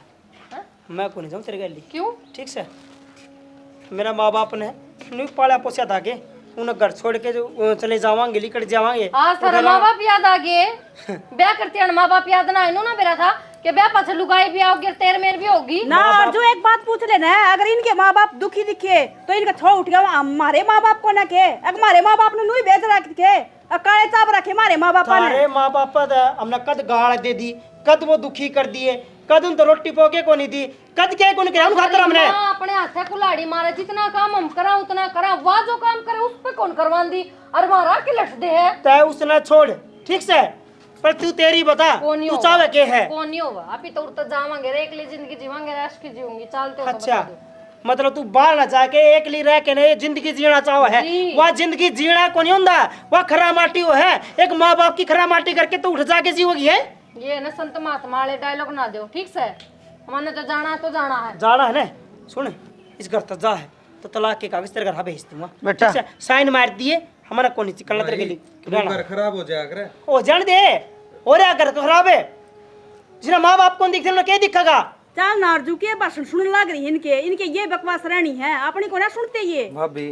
हाँ? मैं को नहीं जाऊँ तेरे गली। क्यों? ठीक से मेरा माँ बाप ने नहीं पाला पोसा था के उन्हें घर छोड़ के जो चले जावांगे लिकट जावांगे। आज तेरा माँ बाप याद आ गए? ब्याह करते हैं माँ बाप याद ना आए ना मेरा था कि ब्याह पाछे लुगाई भी आओगी तेर मेर भी होगी ना। और जो एक बात पूछ लेना है, अगर इनके माँ बाप दुखी दिखे तो इनका छोड़ उठ गया हमारे माँ बाप को ना के, अगर हमारे माँ बाप ने नू बेच रखे काले चाप रखे हमारे माँ बाप ने। अरे माँ बाप हमने कद गाड़ दे दी, कद वो दुखी कर दिए, कद उन तो रोटी पोके को नहीं दी, कद क्या को नहीं किया खातर हमने। माँ अपने हाथे कुल्हाड़ी मारे, जितना काम हम करा उतना करा, वह जो काम करे उस पे कौन करवान दी? और मारा कि लट दे है तय उसने छोड़ ठीक से, पर तू तेरी बता तू चाहे के है कौन नहीं होगा? अभी तो उड़ता जावांगे रे, एकली जिंदगी जीवांगे, रेस्ट की जीऊंगी चलते हो। अच्छा मतलब तू बाहर ना जाके एकली रह के नहीं जिंदगी जीना चाहो है, वह जिंदगी जीना को नहीं होता, वह खरा माटी हो है। एक माँ बाप की खरा माटी करके तू उठ जाके जीवोगी है। ये ना संत महात्मा वाले डायलॉग ना दो ठीक से, हमने तो जाना है तो जाना है। जाना है ना, सुन इस घर तक जा है तो तलाक के कागज तेरे घर भेज दूंगा बेटा। ठीक से? साइन मार दिए हमारा कौन सी कल तेरे के लिए घर खराब हो जाया करे। ओ जान दे और क्या कर तो खराब है, जिन्हें माँ बाप कौन दिखते क्या दिखेगा। चल नारजू के भाषण सुनने लग रही है, इनके ये बकवास रहनी है, अपनी को ना सुनते ये। भाभी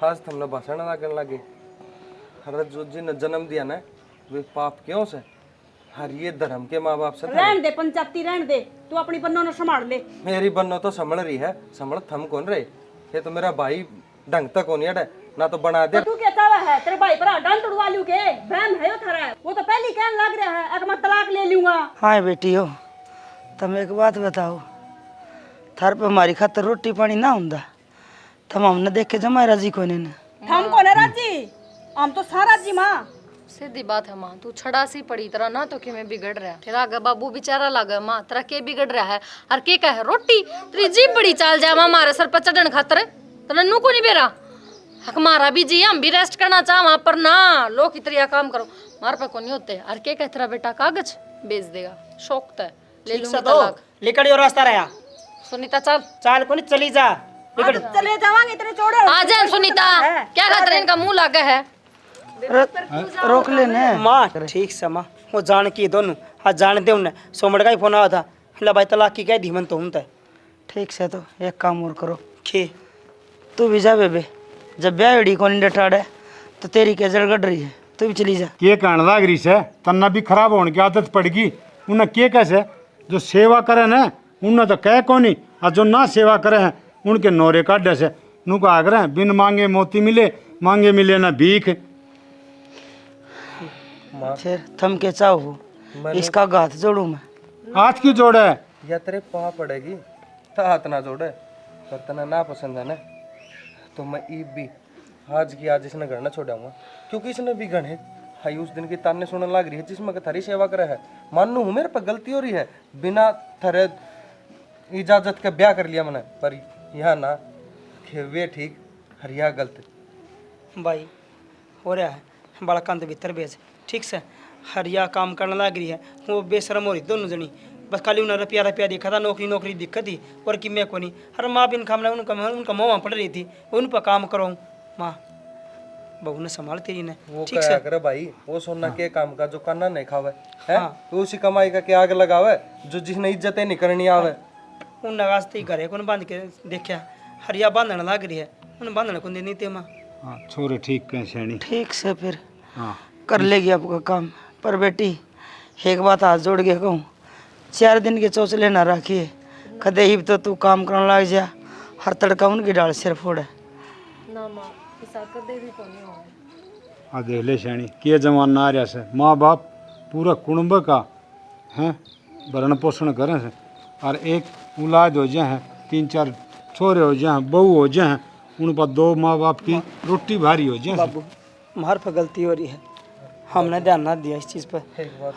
आज तुमने भाषण लगने लगे, हर जो जिन जन्म दिया ना वे पाप क्यों से? हर ये धर्म के माँ बाप से रहन दे पंचायती, रहन दे, तू अपनी बन्नों ने संभाल ले। मेरी बन्नो तो संभल रही है, संभल थम कौन रहे? ये तो मेरा भाई ढंग तक कौन है ना, तो बना दे। तू क्या चावा है तेरे भाई पर डांट उड़वा लू के बहन है थारा, वो तो पहले कहने लग रहा है मैं तलाक ले लूंगा। हाँ बेटी हो, तुम एक बात बताओ, थार पे हमारी खातर रोटी पानी ना होंदा तम हमने देख के जमाए राजी को नहीं। हम कौन है राजी? हम तो सारा जी माँ। सीधी बात है माँ, तू छड़ा सी पड़ी तरह ना तो कि मैं बिगड़ रहा है, तेरा आगे बाबू बेचारा लगा माँ तेरा के बिगड़ रहा है, और के कहे रोटी तेरी जीभ बड़ी चाल जा माँ मारे सर पर चढ़न खातर तो नन्नू को नहीं बेरा हक मारा भी जी, हम भी रेस्ट करना चाह वहां पर ना लोग इतरिया काम करो मार पे को नहीं होते। और के कहे तेरा बेटा कागज बेच देगा, शौक है ले लूंगी तलाक। लिकड़ी और रास्ता रहा सुनीता चल चाल को नहीं चली जा, चले जावांगे तेरे चौड़े आ जा सुनीता, क्या खातर इनका मुंह लगा है? रोक लेने माँ ठीक से माँ वो जान की दोनों हाँ जान दे उन्हें 100 मिनट का ही फोन आया था, ला भाई तलाक की कह दी मन तो हूँ ठीक से। तो एक काम और करो, खे तू भी जा बेबे, जब ब्याह एड़ी को नहीं डटाड़े तो तेरी क्या जड़ गड़ रही है, तू भी चली जा। के कहने लाग रही से तन्ना भी खराब होने की आदत पड़गी। उन्हें के कैसे जो सेवा करे ना उन्हें तो कह को नहीं, और जो ना सेवा करे हैं उनके नौरे काटे से नु का आग्रह बिन मांगे मोती मिले, मांगे मिले ना भीख। फिर थम के चाहो इसका गाथ जोड़ू मैं। हाथ की जोड़ है या तेरे पाँव पड़ेगी तो हाथ ना जोड़े, पर तना ना पसंद है ना तो मैं ईब भी आज की आज इसने घर ना छोड़ाऊंगा, क्योंकि इसने भी गणे हाई उस दिन की ताने सुनने लग रही है जिसमें कि थारी सेवा करे है। मानू हूँ मेरे पर गलती हो रही है, बिना थरे इजाजत के ब्याह कर लिया मैंने, पर यह ना कि वे ठीक हर यह गलत भाई हो रहा है बड़ा कंध भीतर बेच ठीक से, हरिया काम करने लग रही है, वो बेशरम हो रही दोनों जनी, बस खाली उन्हें रुपया रुपया दिखा था, नौकरी नौकरी दिक्कत थी और कि मैं को नहीं। हर माँ बिन खामला उनका मुँह पड़ रही थी, उन पर काम करो माँ बहू ने संभाल तेरी ने वो ठीक क्या से। करे भाई, वो सोना के काम का जो करना नहीं खावे है तो उसी कमाई का क्या आग लगावे जो जिसने इज्जतें नहीं करनी आवे। उन नगास्ते घरे को बांध के देखा हरिया बांधने लग रही है, उन्हें बांधने को नहीं थे माँ। हाँ छोरे ठीक कह सैनी। ठीक से फिर हाँ कर लेगी आपका काम, पर बेटी एक बात हाथ जोड़ के कहूँ, 4 दिन के चौचले ना रखिए, कदे ही तो तू काम करने लग जा, हर तड़का उनकी डाल सिर फोड़े ना माँ ऐसा कदे भी को नहीं होगा। हाँ देख ले सैनी के जमाना आ रहा से, माँ बाप पूरा कुटुंब का हैं भरण पोषण करें से, और एक औलाद हो जाए हैं, 3-4 छोरे हो जाए, बहू हो जाए, उन पर 2 माँ बाप की रोटी भारी हो जाए। बाबू हमार पर गलती हो रही है, हमने ध्यान ना दिया इस चीज़ पर।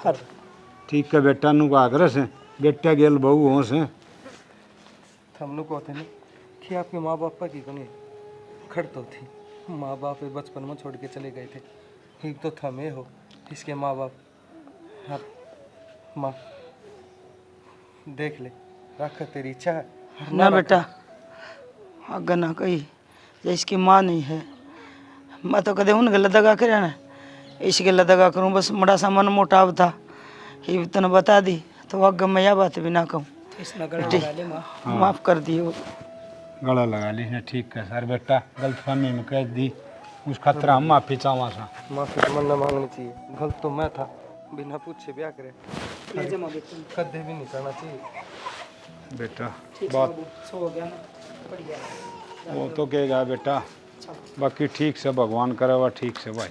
हर ठीक है बेटा नु का आग्रह से बेटा गेल बहू हो से हमने को थे नहीं कि आपके माँ बाप की कमी खड़ तो थी, माँ बाप बचपन में छोड़ के चले गए थे, एक तो थमे हो इसके माँ बाप। हाँ माँ देख ले रख तेरी इच्छा है ना बेटा, आगे ना कही ये इसकी माँ नहीं है। मैं तो कदे उन गलत दगा कर ना इस गलत दगा करूँ, बस बड़ा सा मन मोटाव था, ये तने बता दी तो वह मैं यह बात भी ना कहूँ। इसमें गड़ा लगा ले माँ। माफ़ कर दियो। गला लगा ली ने, ठीक है सर बेटा, गलतफहमी में कह दी, उस खातर हम माफी चाहवा सा। माफी तो मन मांगनी चाहिए, गलत तो मैं था, बिना पूछे ब्याह करे कदे भी नहीं करना चाहिए। बेटा ठीक बात बाबू, सो हो गया ना, बढ़िया। वो तो कहेगा बेटा, बाकी ठीक से भगवान करे वह ठीक से भाई।